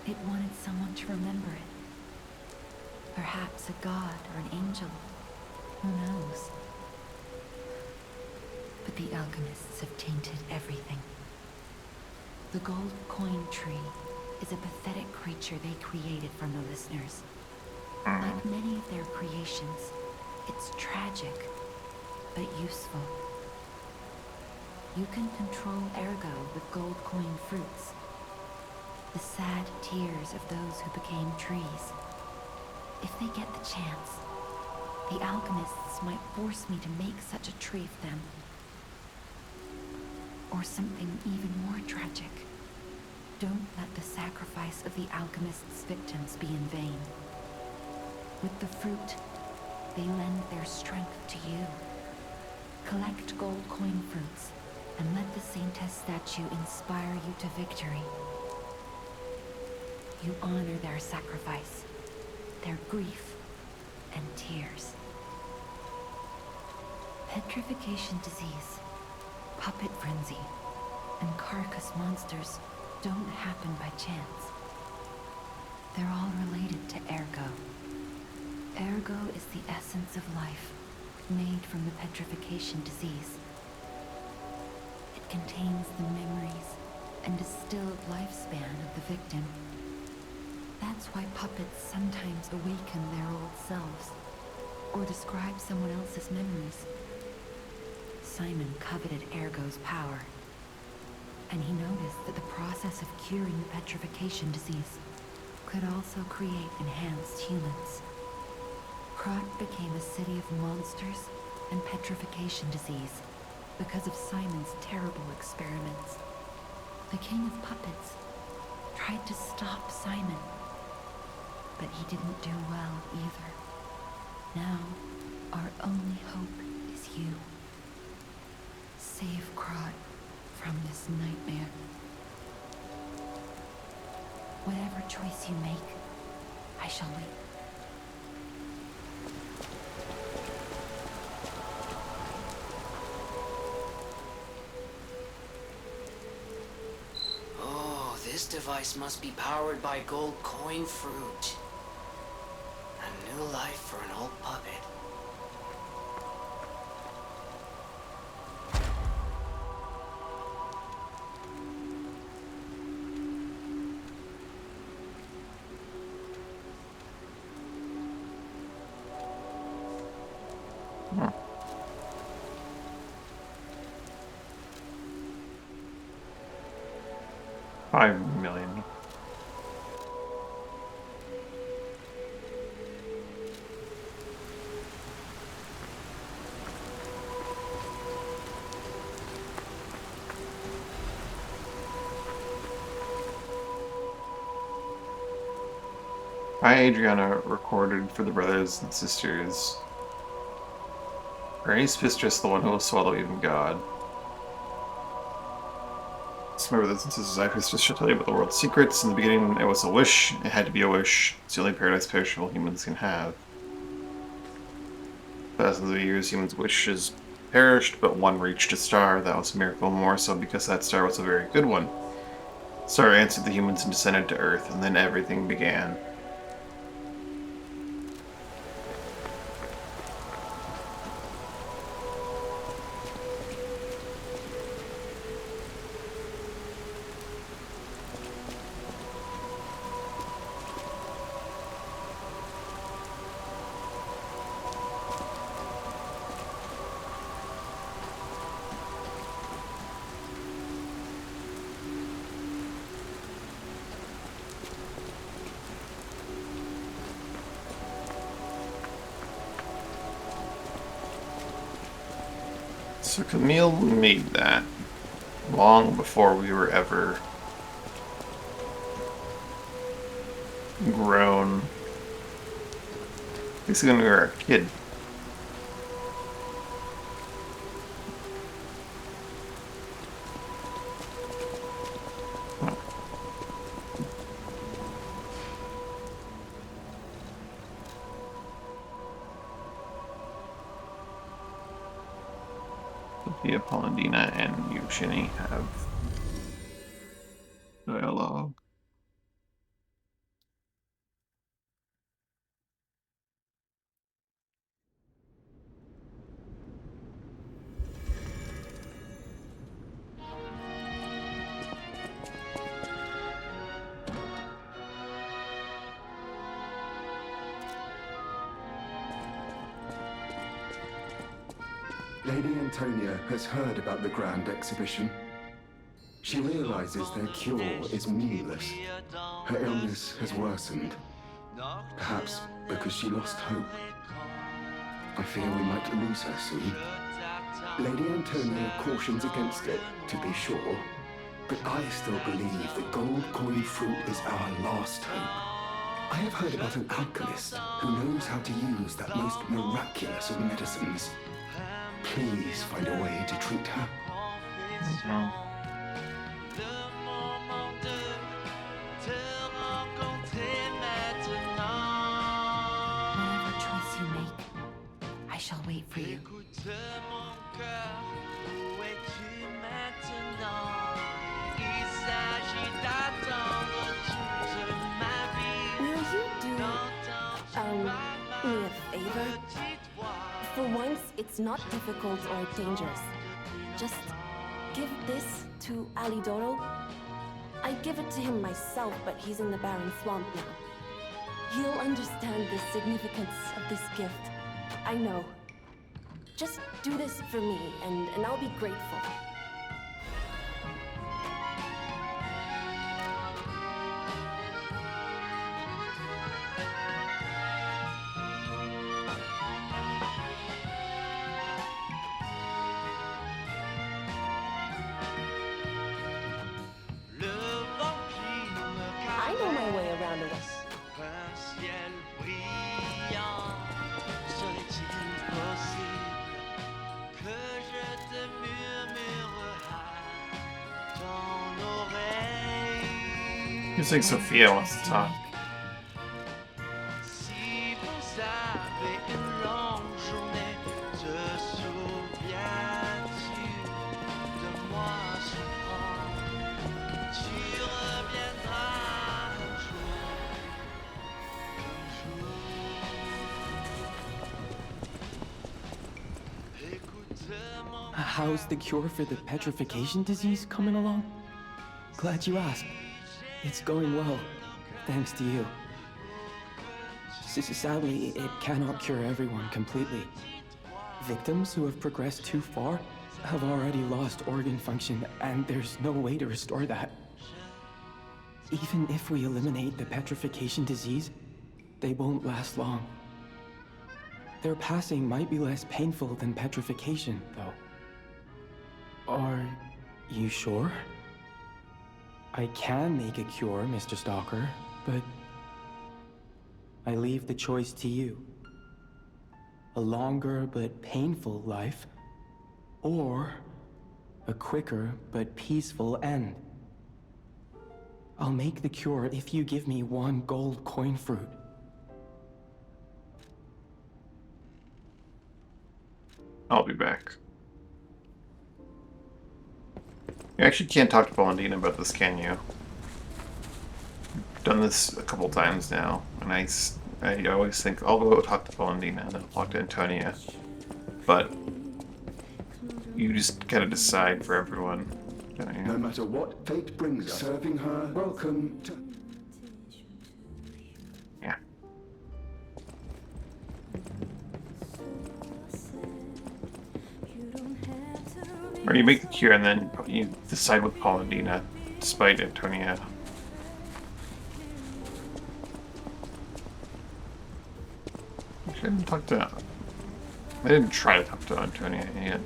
it wanted someone to remember it. Perhaps a god or an angel. Who knows? But the alchemists have tainted everything. The gold coin tree is a pathetic creature they created from the listeners. Like many of their creations, it's tragic, but useful. You can control ergo with gold coin fruits. The sad tears of those who became trees. If they get the chance, the alchemists might force me to make such a tree for them. Or something even more tragic. Don't let the sacrifice of the alchemists' victims be in vain. With the fruit, they lend their strength to you. Collect gold coin fruits, and let the Saintess statue inspire you to victory. You honor their sacrifice, their grief, and tears. Petrification disease, puppet frenzy, and carcass monsters don't happen by chance. They're all related to ergo. Ergo is the essence of life, made from the petrification disease. It contains the memories and distilled lifespan of the victim. That's why puppets sometimes awaken their old selves, or describe someone else's memories. Simon coveted Ergo's power, and he noticed that the process of curing the petrification disease could also create enhanced humans. Krat became a city of monsters and petrification disease because of Simon's terrible experiments. The king of puppets tried to stop Simon, but he didn't do well either. Now, our only hope is you. Save Krat from this nightmare. Whatever choice you make, I shall wait. Oh, this device must be powered by gold coin fruit. A new life for an old puppet. $5 million. I, Adriana, recorded for the brothers and sisters. Bernice Mistress, the one who will swallow even God. So my brothers and sisters, I, Mistress, shall tell you about the world's secrets. In the beginning, it was a wish. It had to be a wish. It's the only paradise perishable humans can have. Thousands of years, humans' wishes perished, but one reached a star. That was a miracle, more so because that star was a very good one. The star answered the humans and descended to Earth, and then everything began. So Camille made that long before we were ever grown. Basically when we were a kid. Sophia, Polendina, and Eugenie have dialogue. Lady Antonia has heard about the Grand Exhibition. She realizes their cure is meaningless. Her illness has worsened. Perhaps because she lost hope. I fear we might lose her soon. Lady Antonia cautions against it, to be sure. But I still believe the gold coin fruit is our last hope. I have heard about an alchemist who knows how to use that most miraculous of medicines. Please find a way to treat her. Whatever choice you make, I shall wait for you. Will you do, me a favor? For once, it's not difficult or dangerous. Just give this to Alidoro. I'd give it to him myself, but he's in the barren swamp now. He'll understand the significance of this gift. I know. Just do this for me, and I'll be grateful. I know my way around a west. You think Sophia wants to talk? How's the cure for the petrification disease coming along? Glad you asked. It's going well, thanks to you. Sadly, it cannot cure everyone completely. Victims who have progressed too far have already lost organ function, and there's no way to restore that. Even if we eliminate the petrification disease, they won't last long. Their passing might be less painful than petrification, though. Are you sure? I can make a cure, Mr. Stalker, but I leave the choice to you. A longer but painful life, or a quicker but peaceful end. I'll make the cure if you give me one gold coin fruit. I'll be back. You actually can't talk to Valentina about this, can you? I've done this a couple times now, and I always think I'll go talk to Valentina and then I'll talk to Antonia. But you just gotta decide for everyone. No matter what fate brings us, serving her, welcome to... Yeah. Or you make the cure and then you decide with Valentina, despite Antonia. I didn't talk to... I didn't try to talk to Antonia yet.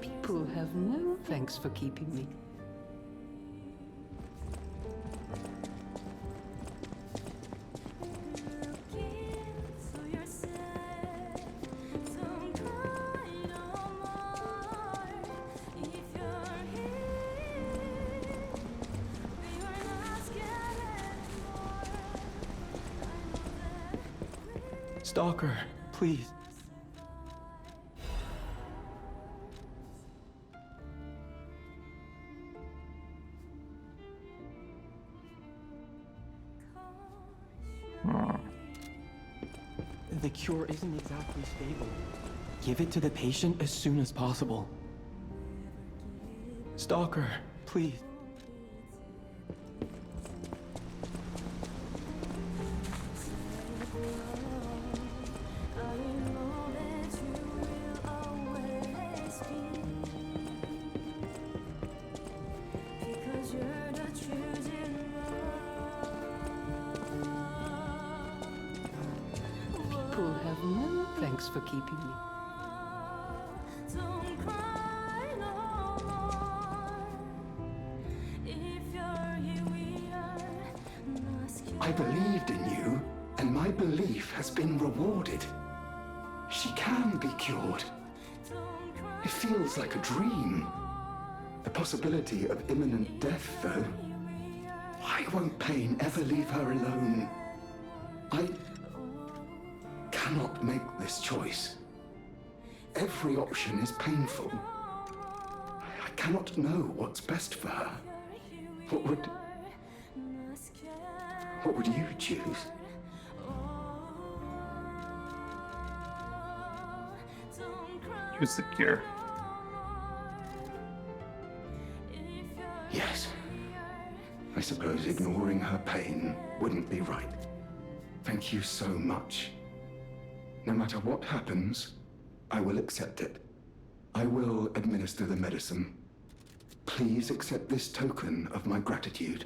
People have no thanks for keeping me. Stalker, please. The cure isn't exactly stable. Give it to the patient as soon as possible. Stalker, please. People have no thanks for keeping me. I believed in you, and my belief has been rewarded. She can be cured. It feels like a dream. The possibility of imminent death, though. Why won't pain ever leave her alone? I cannot make this choice. Every option is painful. I cannot know what's best for her. What would you choose? Choose the cure. Yes. I suppose ignoring her pain wouldn't be right. Thank you so much. No matter what happens, I will accept it. I will administer the medicine. Please accept this token of my gratitude.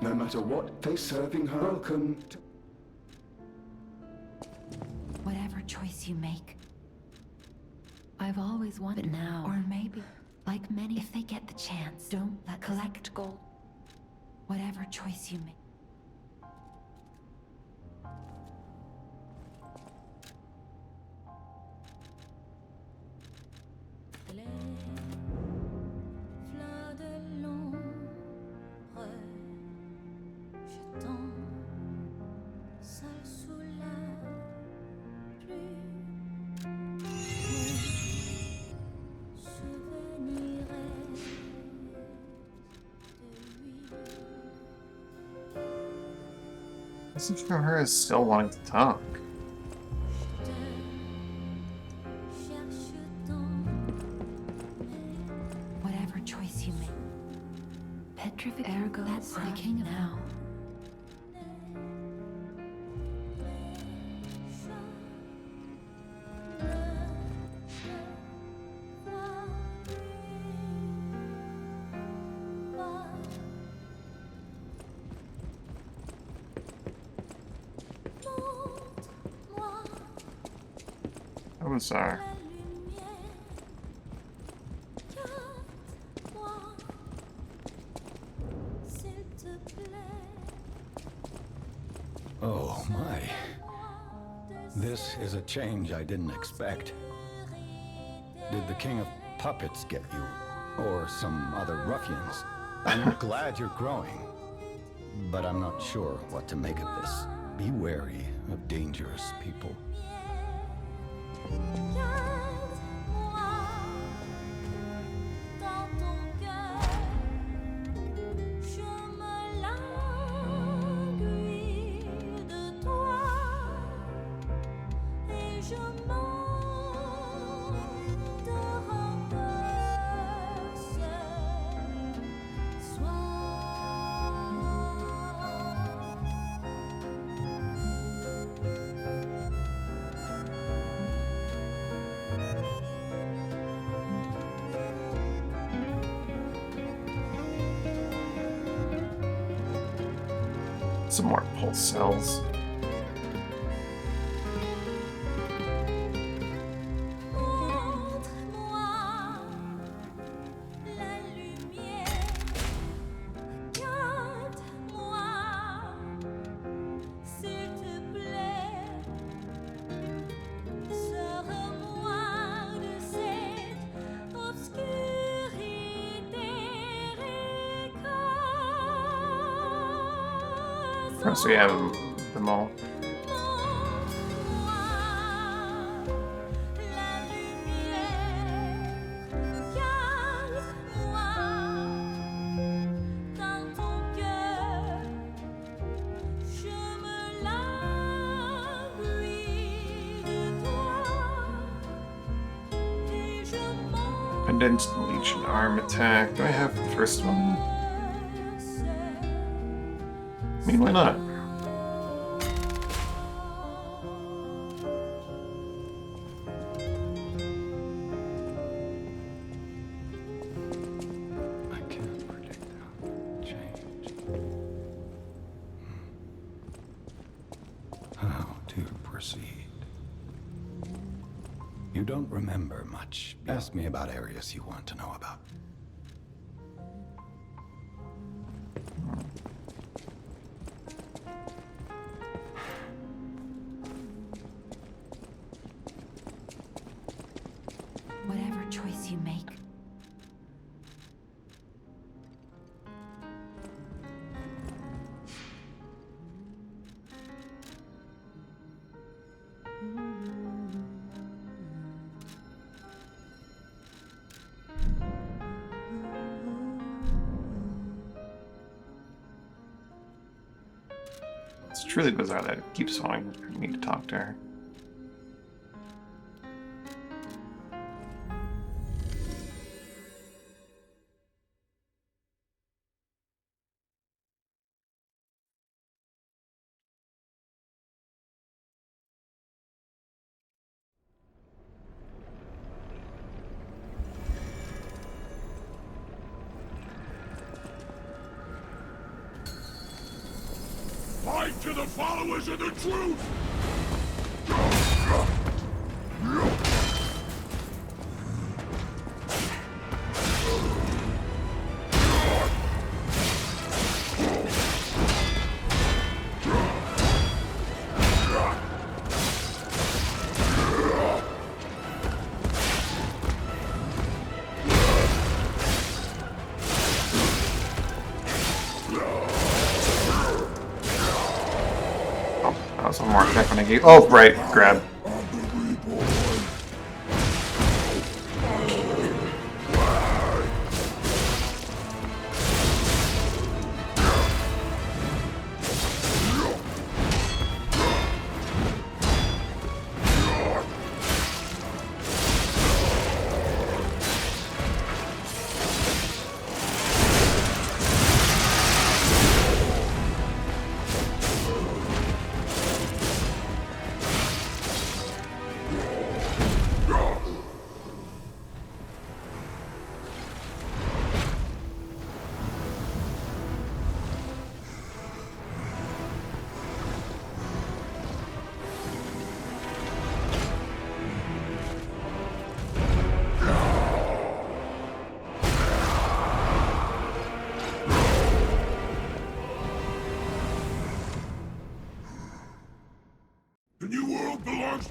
No matter what they're serving her, welcome to... Whatever choice you make. I've always wanted now, or maybe, like many, if they get the chance, don't let collect gold. Whatever choice you make. Message from her is still wanting to talk. Whatever choice you make. Petrific ergo, that's the king now. Commissar. Oh my. This is a change I didn't expect. Did the King of Puppets get you? Or some other ruffians? I'm glad you're growing. But I'm not sure what to make of this. Be wary of dangerous people. Some more pulse cells. So we have them all. Condensed Legion arm attack. Do I have the first one? I mean, why not? You don't remember much. Ask me about areas you want to know about. Whatever choice you make. It's truly bizarre that it keeps wanting me to talk to her. Fight to the followers of the truth! One more attack when I gave. Oh, right, grab.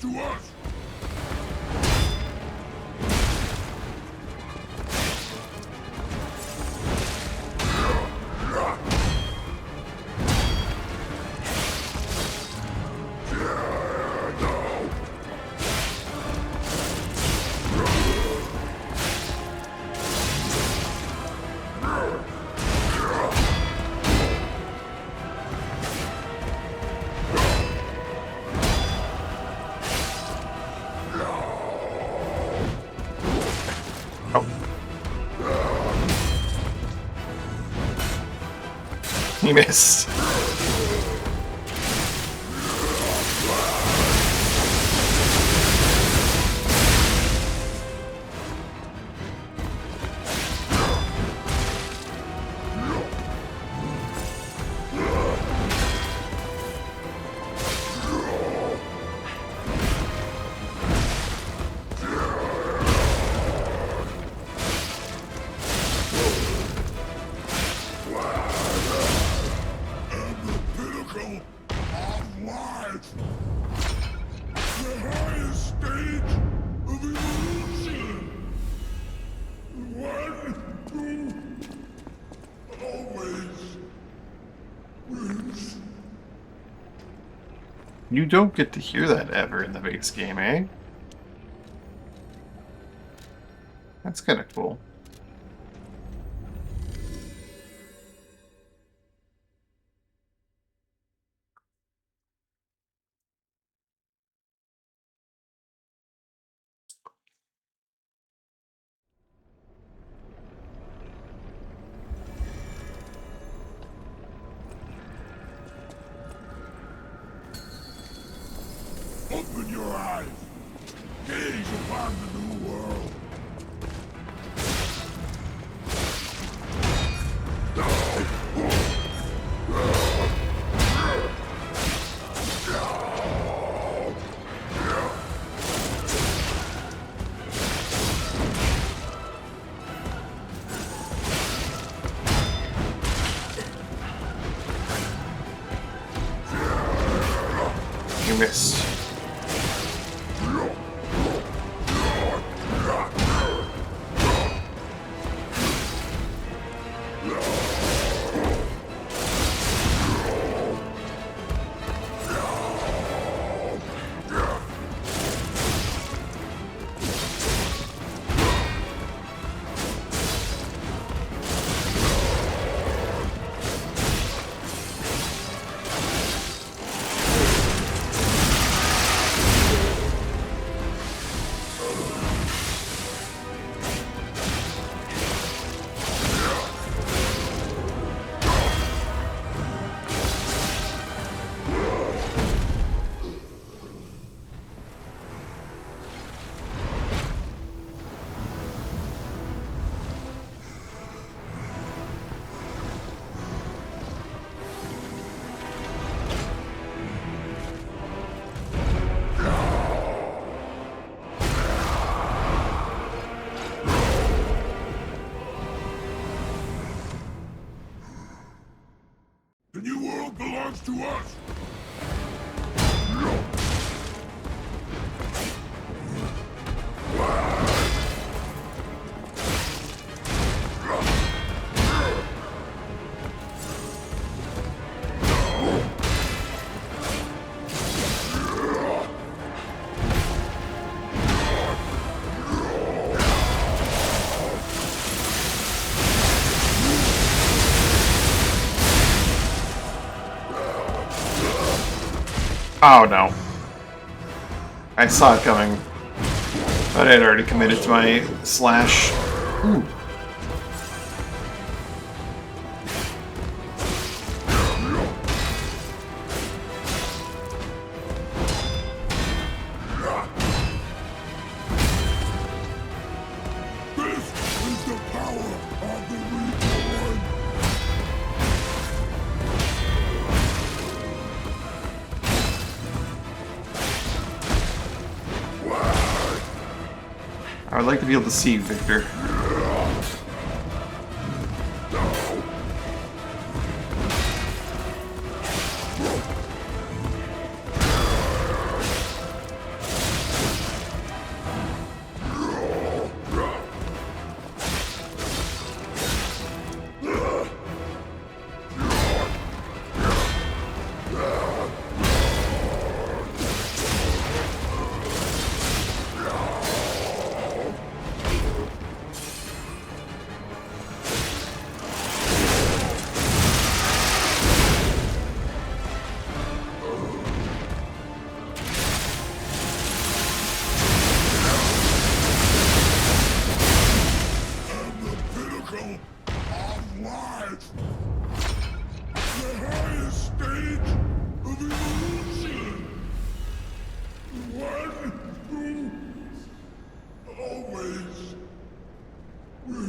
to us! He missed. You don't get to hear that ever in the base game, eh? That's kind of cool. Open your eyes. Gaze upon the new world. You missed. The new world belongs to us! Oh no. I saw it coming. But I had already committed to my slash. Ooh. I would like to be able to see you, Victor.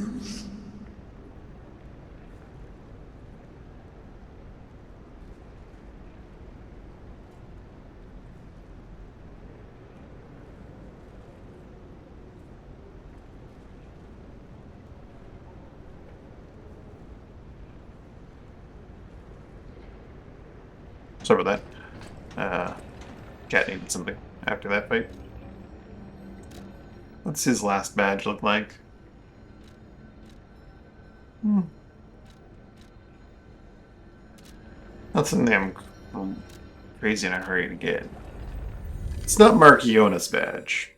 news. Sorry about that. Cat needed something after that fight. What's his last badge look like? Not something I'm crazy in a hurry to get. It's not Markiona's badge.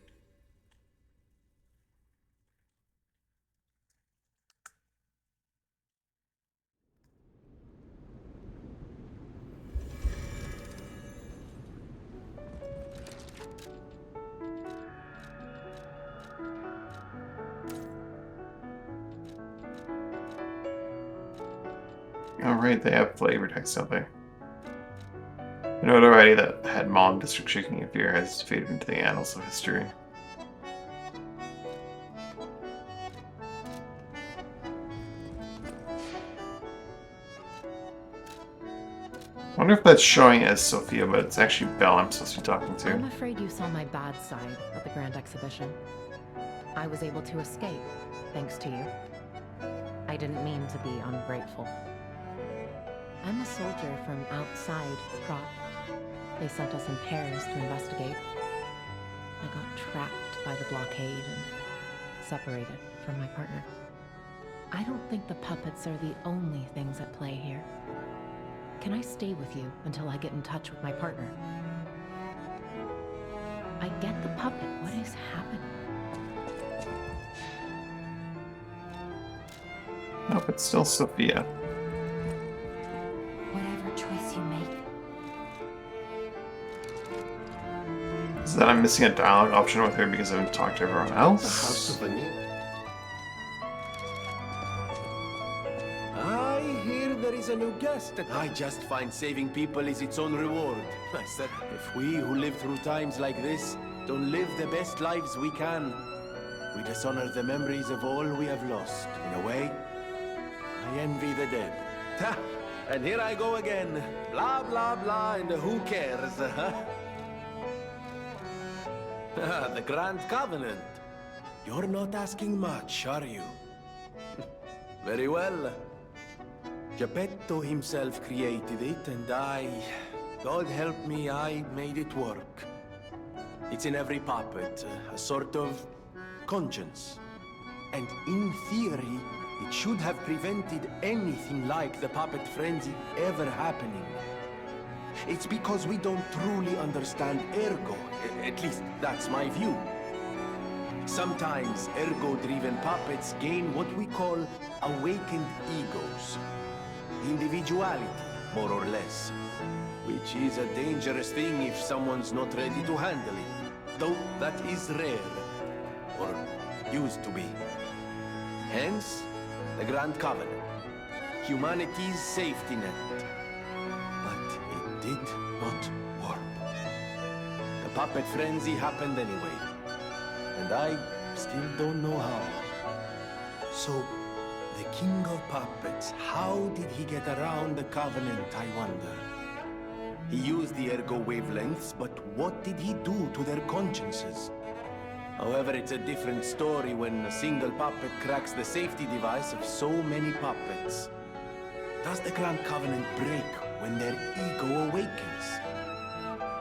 Alright, they have flavor text, don't they? The notoriety that had Mom District shaking in fear has faded into the annals of history. I wonder if that's showing as Sophia, but it's actually Belle I'm supposed to be talking to. I'm afraid you saw my bad side at the Grand Exhibition. I was able to escape, thanks to you. I didn't mean to be ungrateful. I'm a soldier from outside Prot. They sent us in pairs to investigate. I got trapped by the blockade and separated from my partner. I don't think the puppets are the only things at play here. Can I stay with you until I get in touch with my partner? I get the puppet. What is happening? Nope, it's still Sophia. Whatever choice you make. Is that I'm missing a dialogue option with her because I haven't talked to everyone else? The House of Vanille. I hear there is a new guest. I just find saving people is its own reward. I said, if we who live through times like this don't live the best lives we can, we dishonor the memories of all we have lost. In a way, I envy the dead. Ha! And here I go again. Blah, blah, blah, and who cares, huh? The Grand Covenant. You're not asking much, are you? Very well. Geppetto himself created it, and God help me, I made it work. It's in every puppet, a sort of conscience. And in theory, it should have prevented anything like the puppet frenzy ever happening. It's because we don't truly understand Ergo. At least, that's my view. Sometimes Ergo-driven puppets gain what we call awakened egos. Individuality, more or less. Which is a dangerous thing if someone's not ready to handle it. Though that is rare. Or used to be. Hence, the Grand Covenant. Humanity's safety net. But it did not work. The puppet frenzy happened anyway. And I still don't know how. So, the King of Puppets, how did he get around the Covenant, I wonder? He used the Ergo wavelengths, but what did he do to their consciences? However, it's a different story when a single puppet cracks the safety device of so many puppets. Does the Grand Covenant break when their ego awakens?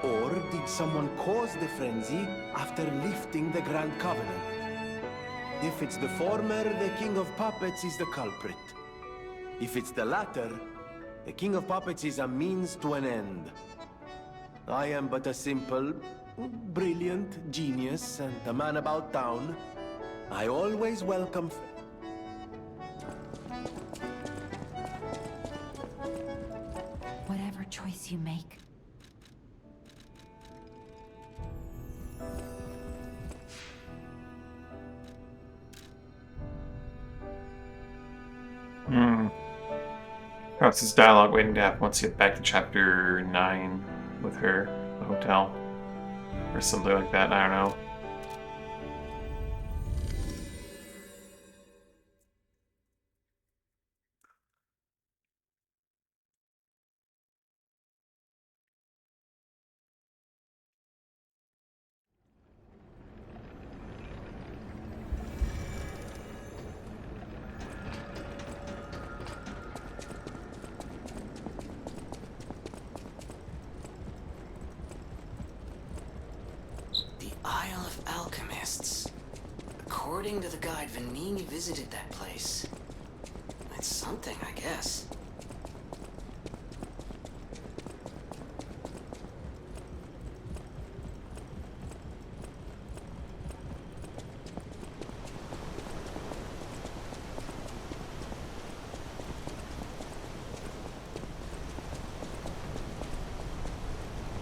Or did someone cause the frenzy after lifting the Grand Covenant? If it's the former, the King of Puppets is the culprit. If it's the latter, the King of Puppets is a means to an end. I am but a simple, brilliant genius and a man about town. I always welcome... Whatever choice you make. Perhaps this dialogue waiting to happen once you get back to chapter 9 with her, the hotel. Or something like that, I don't know. According to the guide, Venigni visited that place. That's something, I guess.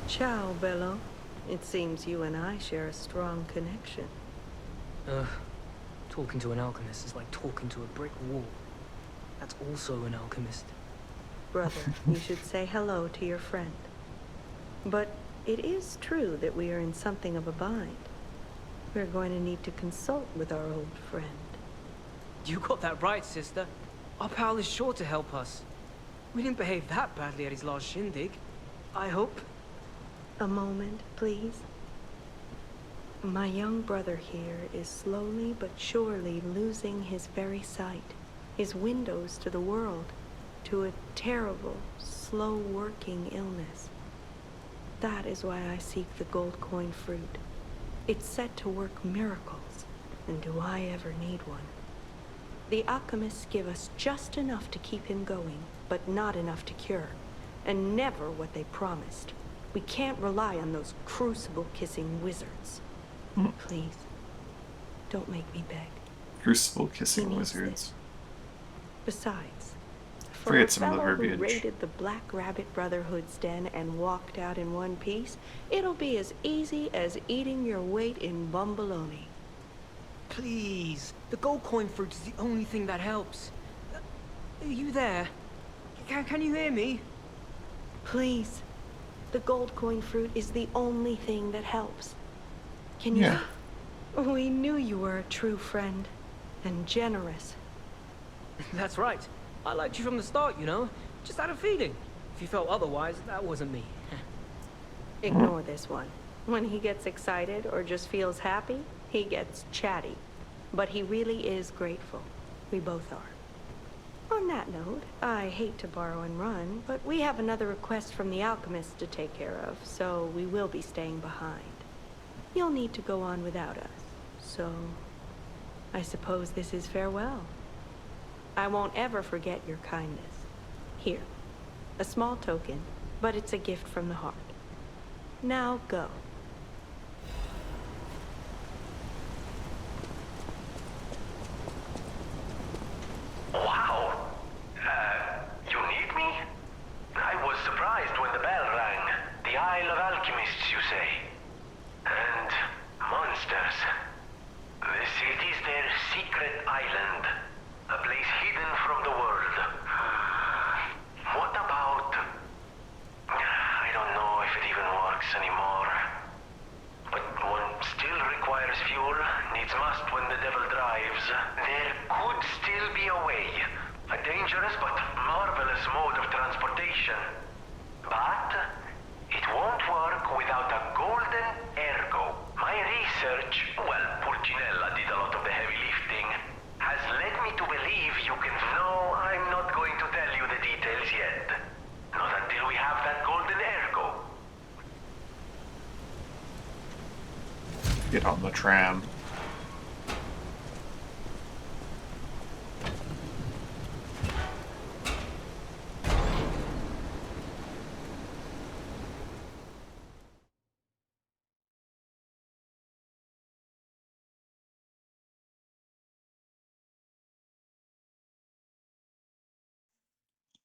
Ciao, Bello. It seems you and I share a strong connection. Talking to an alchemist is like talking to a brick wall. That's also an alchemist. Brother, you should say hello to your friend. But it is true that we are in something of a bind. We're going to need to consult with our old friend. You got that right, sister. Our pal is sure to help us. We didn't behave that badly at his last shindig. I hope. A moment, please. My young brother here is slowly but surely losing his very sight, his windows to the world, to a terrible, slow-working illness. That is why I seek the gold coin fruit. It's said to work miracles, and do I ever need one? The alchemists give us just enough to keep him going, but not enough to cure, and never what they promised. We can't rely on those crucible-kissing wizards. Please, don't make me beg. Crucible-kissing wizards. Besides, for Forget a some of the fellow who verbiage. raided the Black Rabbit Brotherhood's den and walked out in one piece, it'll be as easy as eating your weight in bumbaloni. Please. The gold coin fruit is the only thing that helps. Are you there? Can you hear me? Please. The gold coin fruit is the only thing that helps. Can you? Yeah. We knew you were a true friend. And generous. That's right. I liked you from the start, you know? Just had a feeling. If you felt otherwise, that wasn't me. Ignore this one. When he gets excited or just feels happy, he gets chatty. But he really is grateful. We both are. On that note, I hate to borrow and run, but we have another request from the alchemist to take care of, so we will be staying behind. You'll need to go on without us, so I suppose this is farewell. I won't ever forget your kindness. Here, a small token, but it's a gift from the heart. Now go. Wow! You need me? I was surprised when the bell rang. The Isle of Alchemists, you say? And monsters. This it is their secret island. A place hidden from the world. What about... I don't know if it even works anymore. But one still requires fuel, needs must when the devil drives. There could still be a way. A dangerous but marvelous mode of transportation. But it won't work without a golden ergo. My research, well, Pulcinella did a lot of the heavy lifting, has led me to believe you can... No, I'm not going to tell you the details yet. Not until we have that golden ergo. Get on the tram.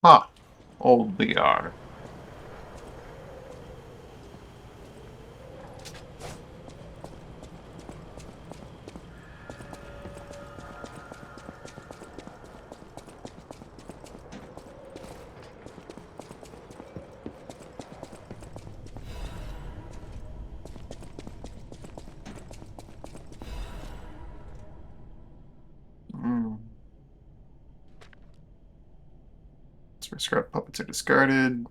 Huh. Old Liar. Scrap puppets are discarded.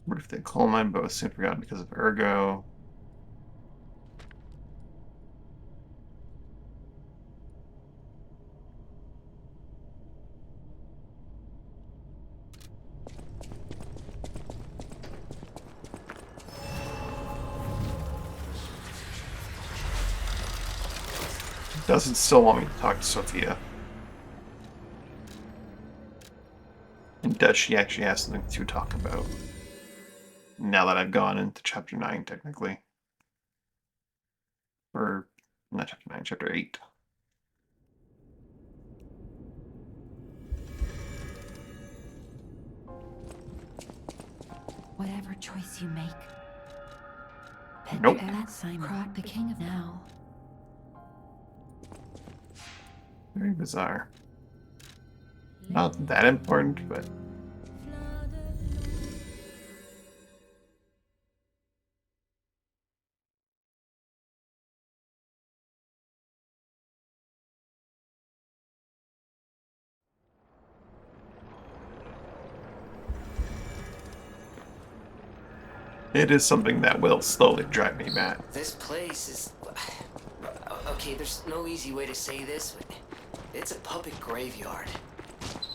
What if they coal mine, but was soon forgotten because of Ergo? doesn't still want me to talk to Sophia. And does she actually have something to talk about? Now that I've gone into chapter 9, technically. Or, not chapter 9, chapter 8. Whatever choice you make. Nope. That's Simon, the king of now. Very bizarre. Not that important, but... it is something that will slowly drive me mad. This place is... Okay, there's no easy way to say this, but it's a puppet graveyard.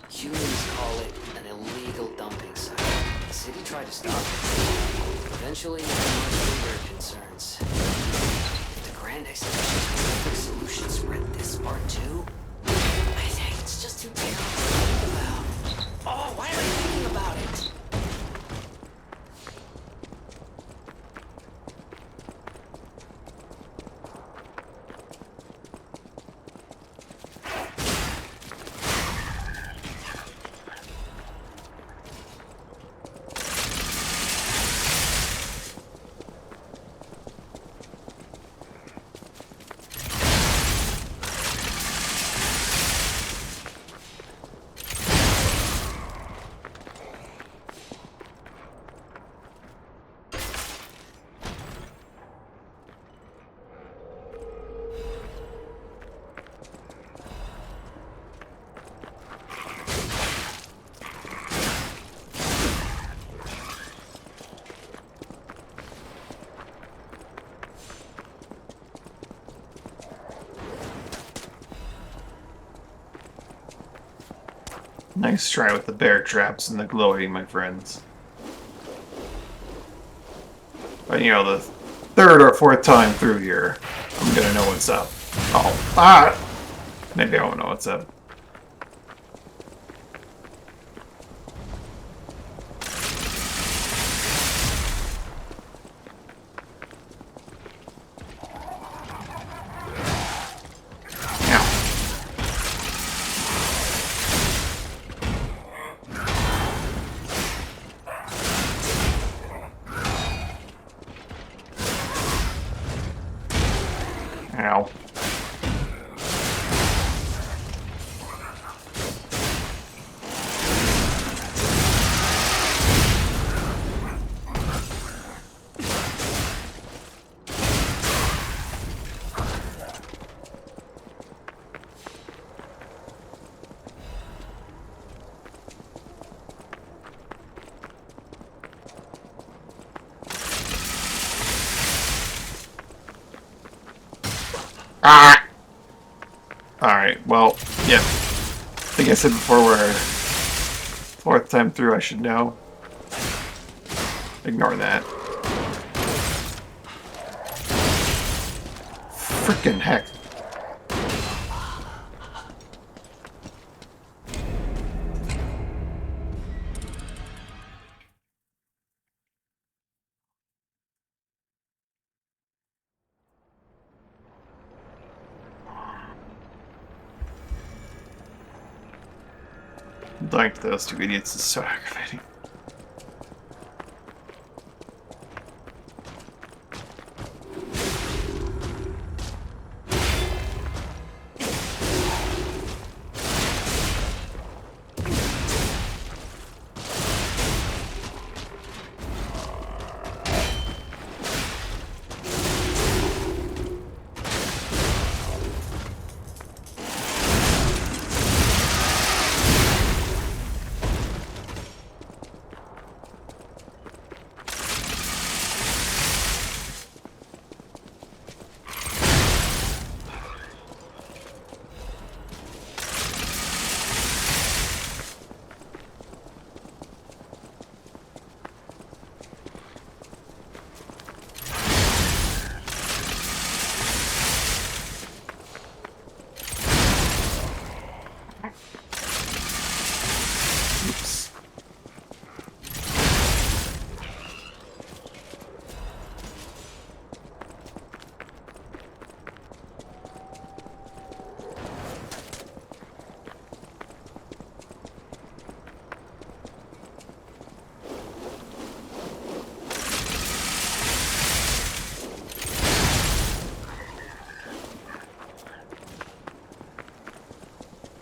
Humans call it an illegal dumping site. The city tried to stop it. Eventually, there were much bigger concerns. If the Grand Exhibition's horrific solution spread this far too, I think it's just too terrible to think about. Oh, why am I thinking about it? Nice try with the bear traps and the glowy, my friends. But you know, the third or fourth time through here, I'm gonna know what's up. Oh, ah! Maybe I won't know what's up. Ow. Ah! Alright, well, yeah. Like I said before, we're fourth time through, I should know. Ignore that. Frickin' heck. Dying to those two idiots is so aggravating.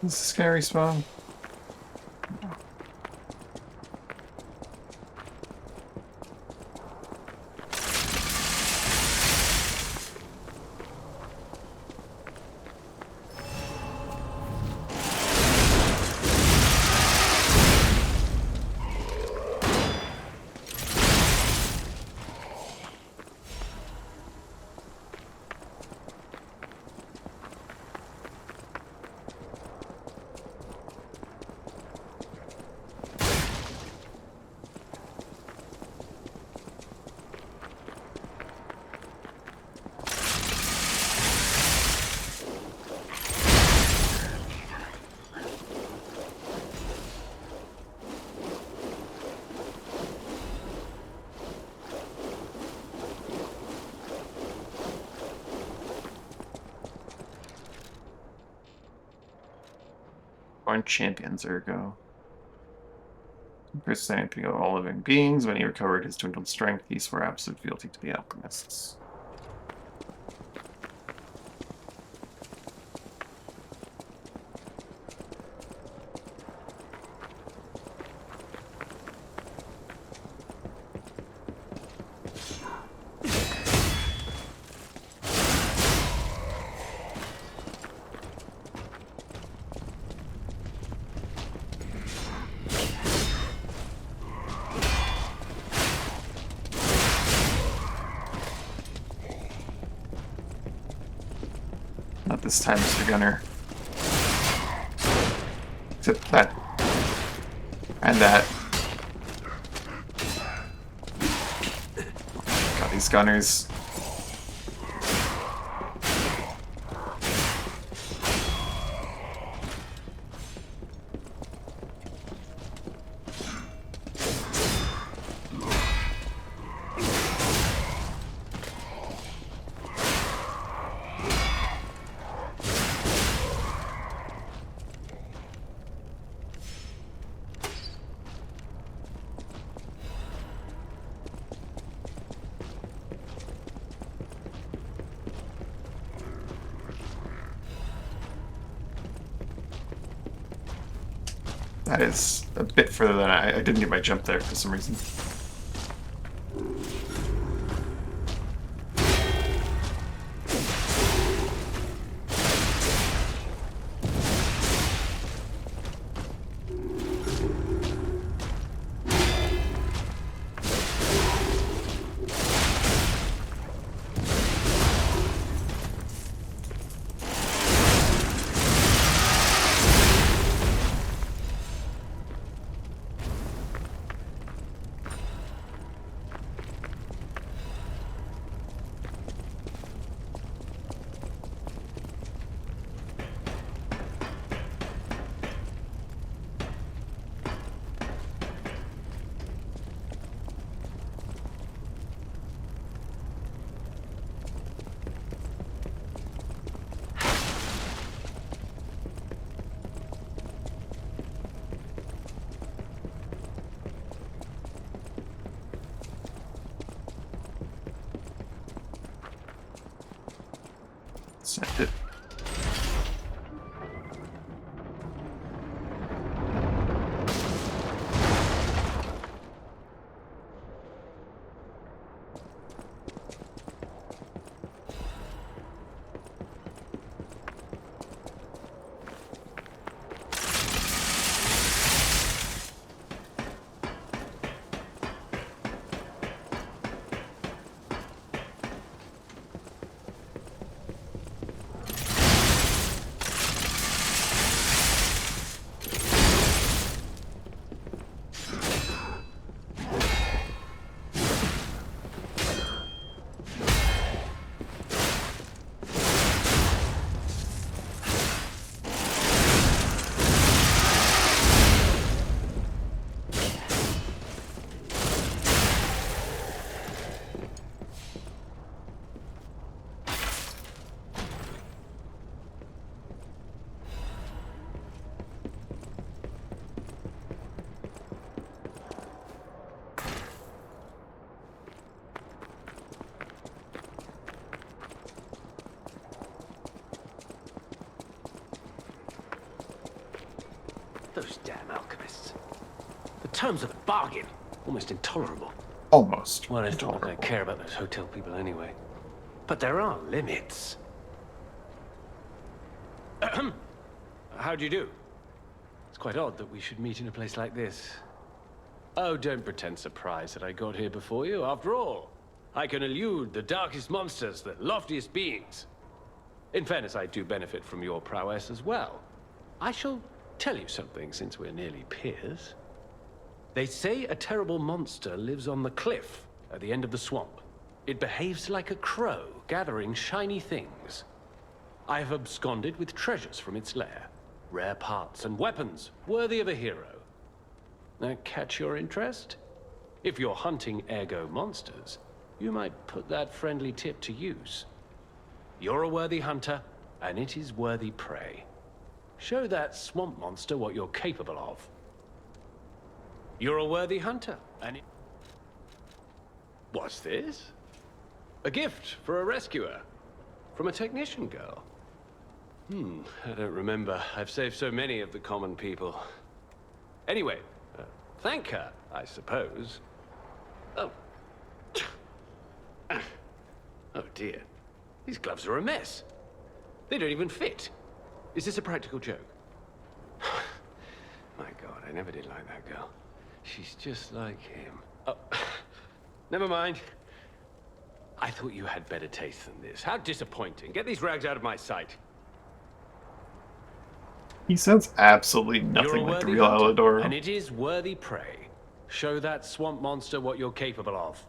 Is this guy respawn? Born champions, ergo. First time to all living beings. When he recovered his dwindled strength, he swore absolute fealty to the alchemists. Not this time, Mr. Gunner. Except that. And that. Got these gunners. That is a bit further than I didn't get my jump there for some reason. Send it. Those damn alchemists. The terms of the bargain, almost intolerable. Almost. Well, it's not like I care about those hotel people anyway. But there are limits. How do you do? It's quite odd that we should meet in a place like this. Oh, don't pretend surprised that I got here before you. After all, I can elude the darkest monsters, the loftiest beings. In fairness, I do benefit from your prowess as well. I shall tell you something, since we're nearly peers. They say a terrible monster lives on the cliff at the end of the swamp. It behaves like a crow, gathering shiny things. I have absconded with treasures from its lair. Rare parts and weapons, worthy of a hero. That catch your interest? If you're hunting ergo monsters, you might put that friendly tip to use. You're a worthy hunter, and it is worthy prey. Show that swamp monster what you're capable of. You're a worthy hunter, and What's this? A gift for a rescuer. From a technician girl. I don't remember. I've saved so many of the common people. Anyway, thank her, I suppose. Oh. Oh dear. These gloves are a mess. They don't even fit. Is this a practical joke? My God, I never did like that girl. She's just like him. Oh, never mind. I thought you had better taste than this. How disappointing. Get these rags out of my sight. He sounds absolutely nothing like the real Alidoro. And it is worthy prey. Show that swamp monster what you're capable of.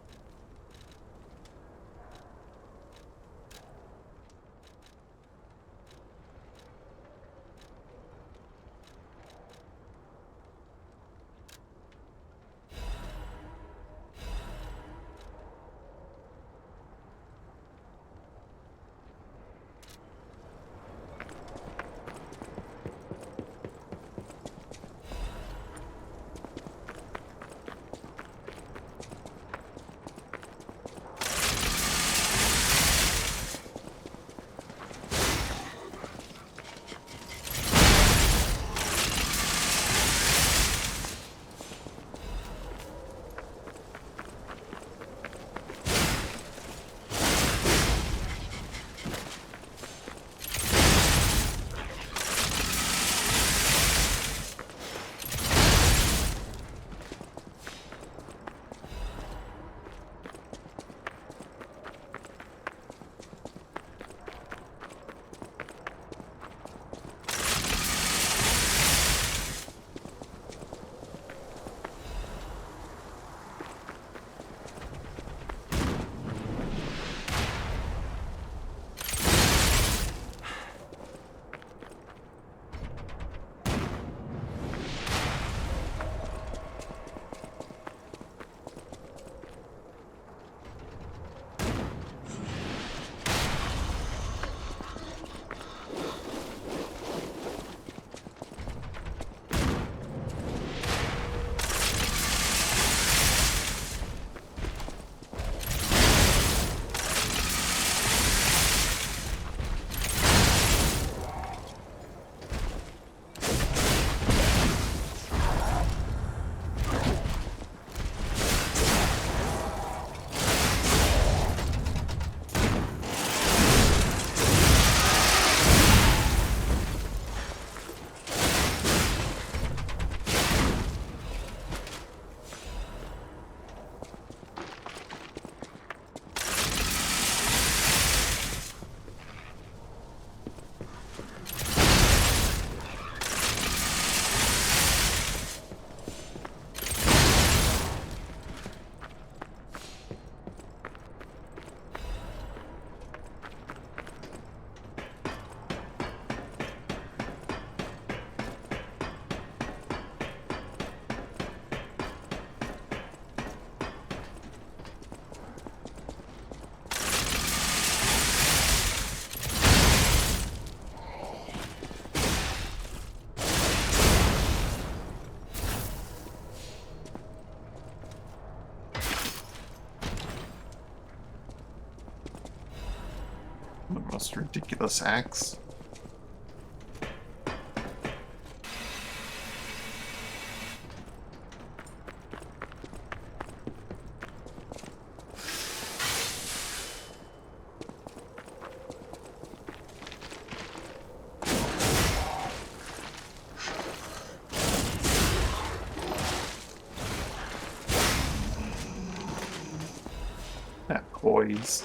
The most ridiculous axe. toys.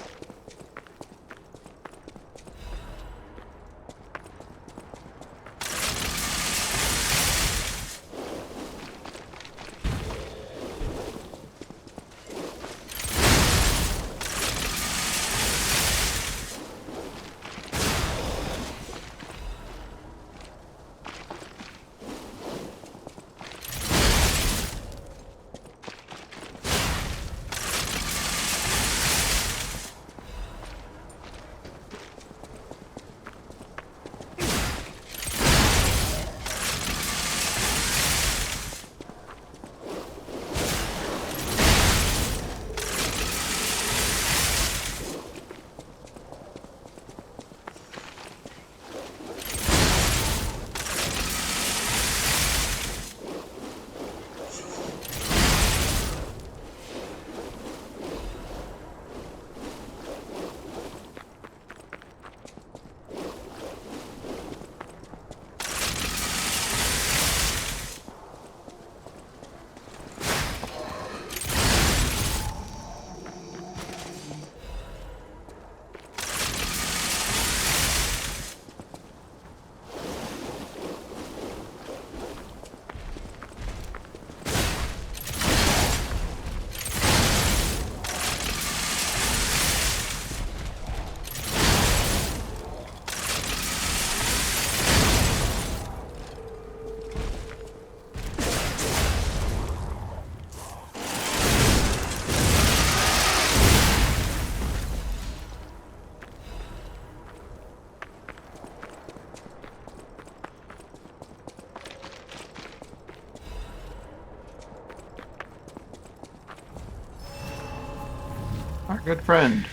Our good friend.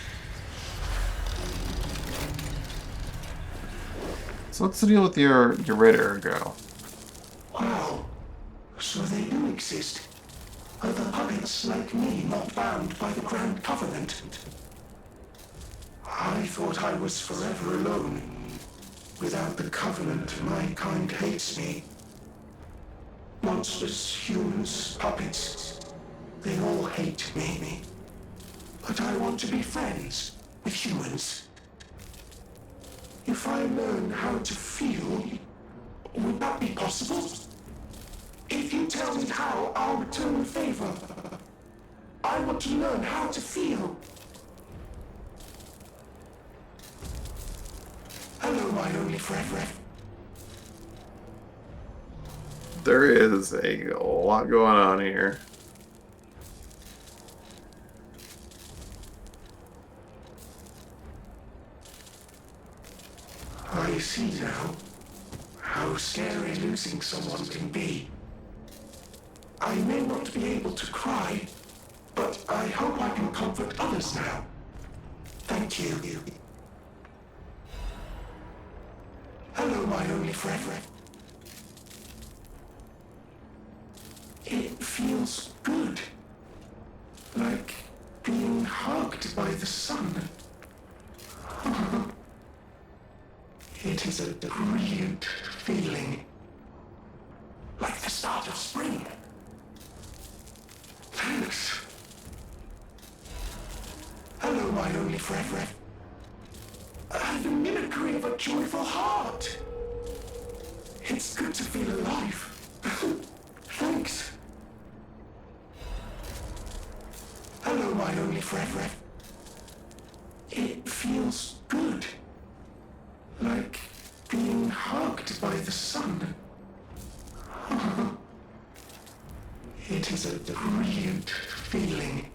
So what's the deal with your red ergo? Wow. So they do exist. Are the puppets like me not bound by the Grand Covenant? I thought I was forever alone. Without the Covenant, my kind hates me. Monsters, humans, puppets. They all hate me. But I want to be friends with humans. If I learn how to feel, would that be possible? If you tell me how, I'll return the favor. I want to learn how to feel. Hello, my only friend. There is a lot going on here. I see now how scary losing someone can be. I may not be able to cry, but I hope I can comfort others now. Thank you. Hello, my only friend. It feels good. Like being hugged by the sun. It is a brilliant feeling. Like the start of spring. Thanks. Hello, my only friend. The mimicry of a joyful heart. It's good to feel alive. Thanks. Hello, my only friend. It feels good. Like being hugged by the sun. It is a brilliant feeling.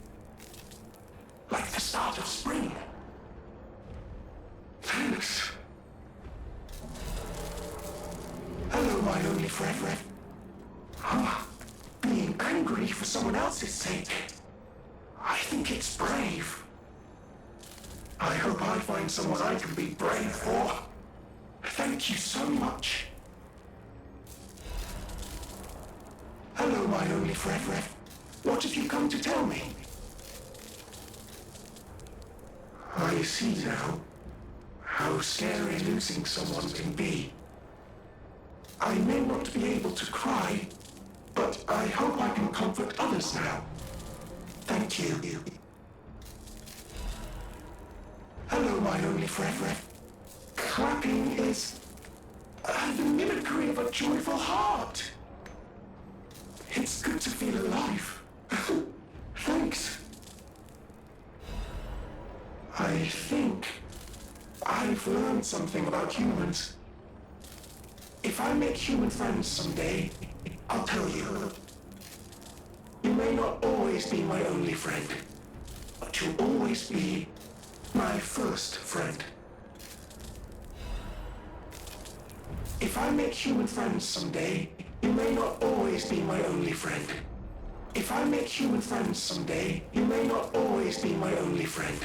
Like the start of spring. Thanks. Hello, my only friend. Being angry for someone else's sake. I think it's brave. I hope I find someone I can be brave for. Thank you so much. Hello, my only friend. What have you come to tell me? I see now how scary losing someone can be. I may not be able to cry, but I hope I can comfort others now. Thank you. Hello, my only friend. Clapping is the mimicry of a joyful heart. It's good to feel alive. Thanks. I think I've learned something about humans. If I make human friends someday, I'll tell you. You may not always be my only friend, but you'll always be my first friend. If I make human friends someday, you may not always be my only friend. If I make human friends someday, you may not always be my only friend.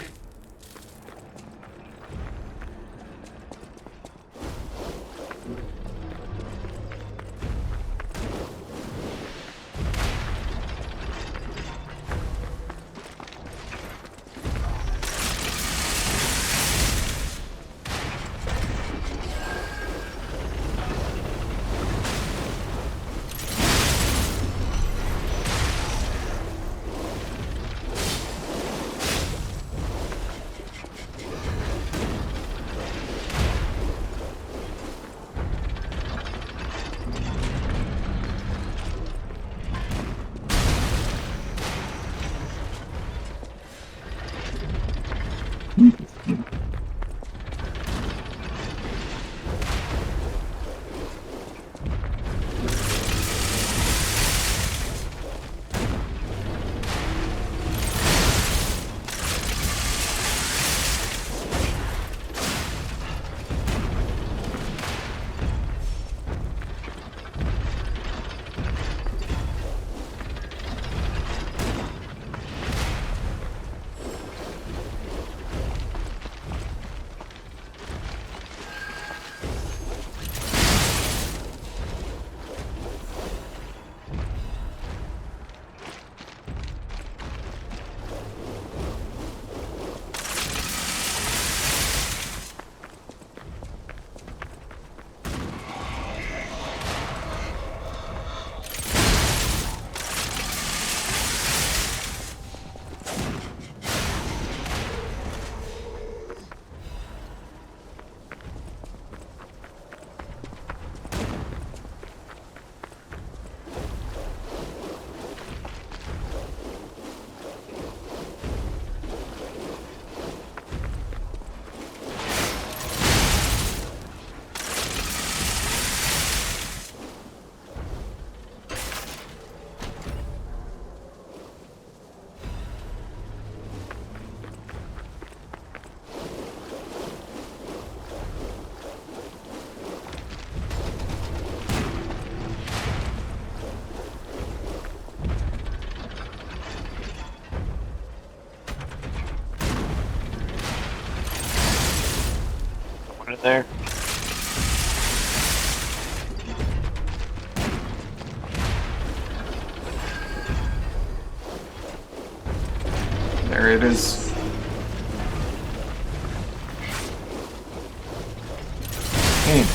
There. There it is. Hey.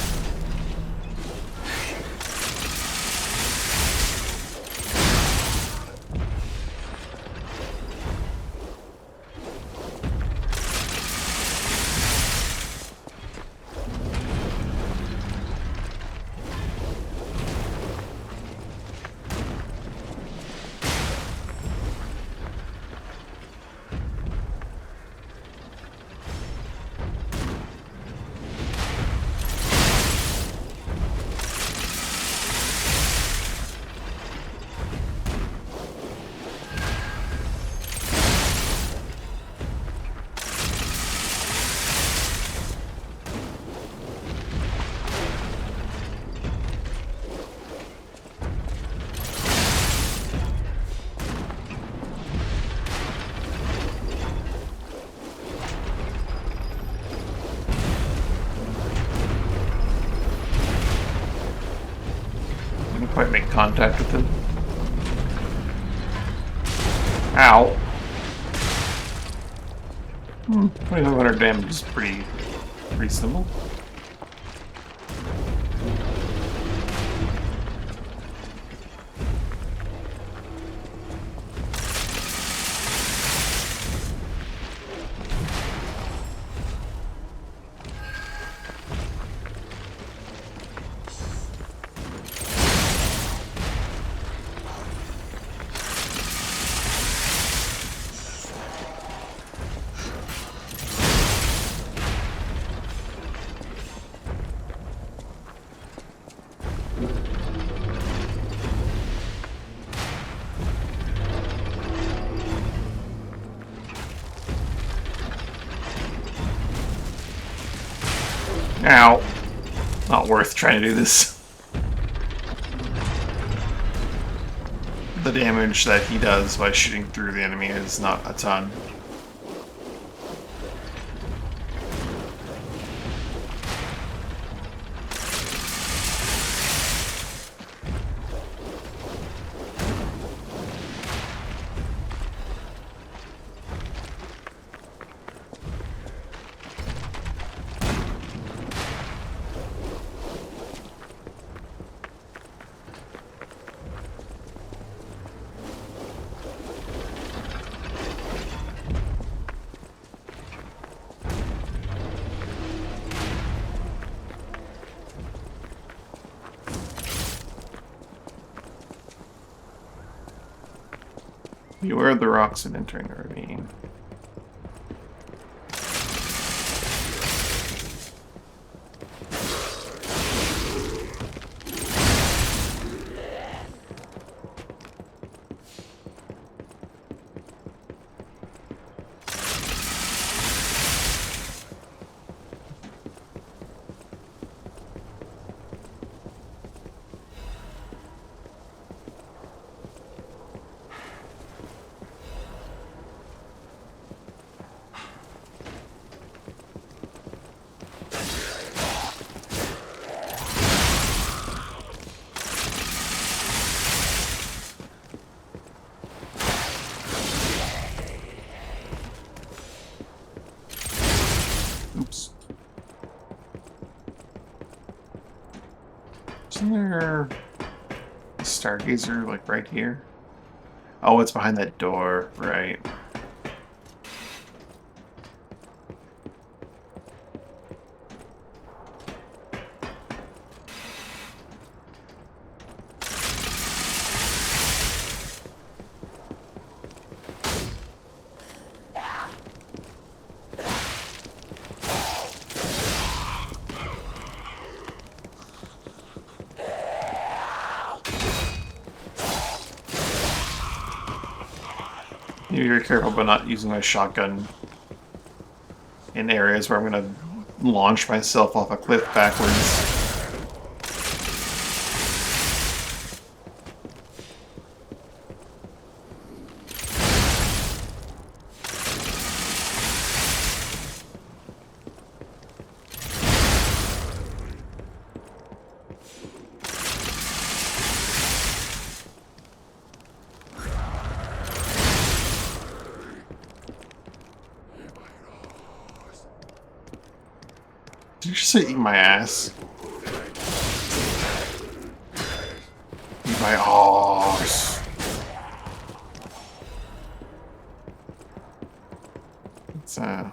Quite make contact with him. Ow. 2500 damage is pretty simple. Ow. Not worth trying to do this. The damage that he does by shooting through the enemy is not a ton. Beware of the rocks and entering the ravine. Oops. Isn't there a Stargazer, like, right here? Oh, it's behind that door, right. Be very careful about not using my shotgun in areas where I'm going to launch myself off a cliff backwards. Did you just say eat my ass? Eat my ass. It's I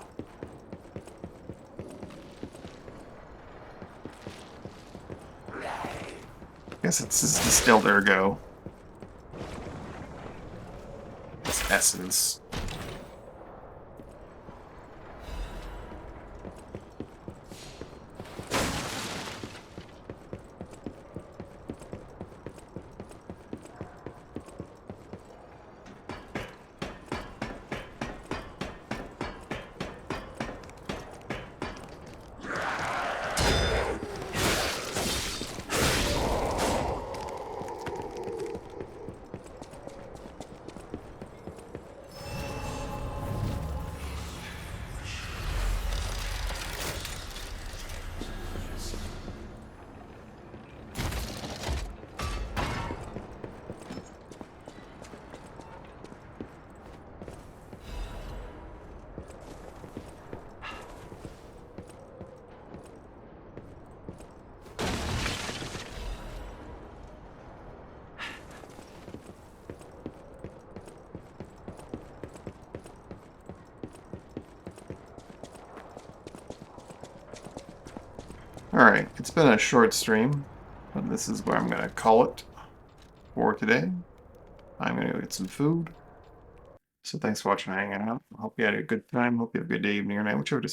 guess it's his distilled ergo. It's essence. Alright, it's been a short stream, but this is where I'm going to call it for today. I'm going to go get some food. So thanks for watching and hanging out. I hope you had a good time. Hope you have a good day, evening, or night, whichever decision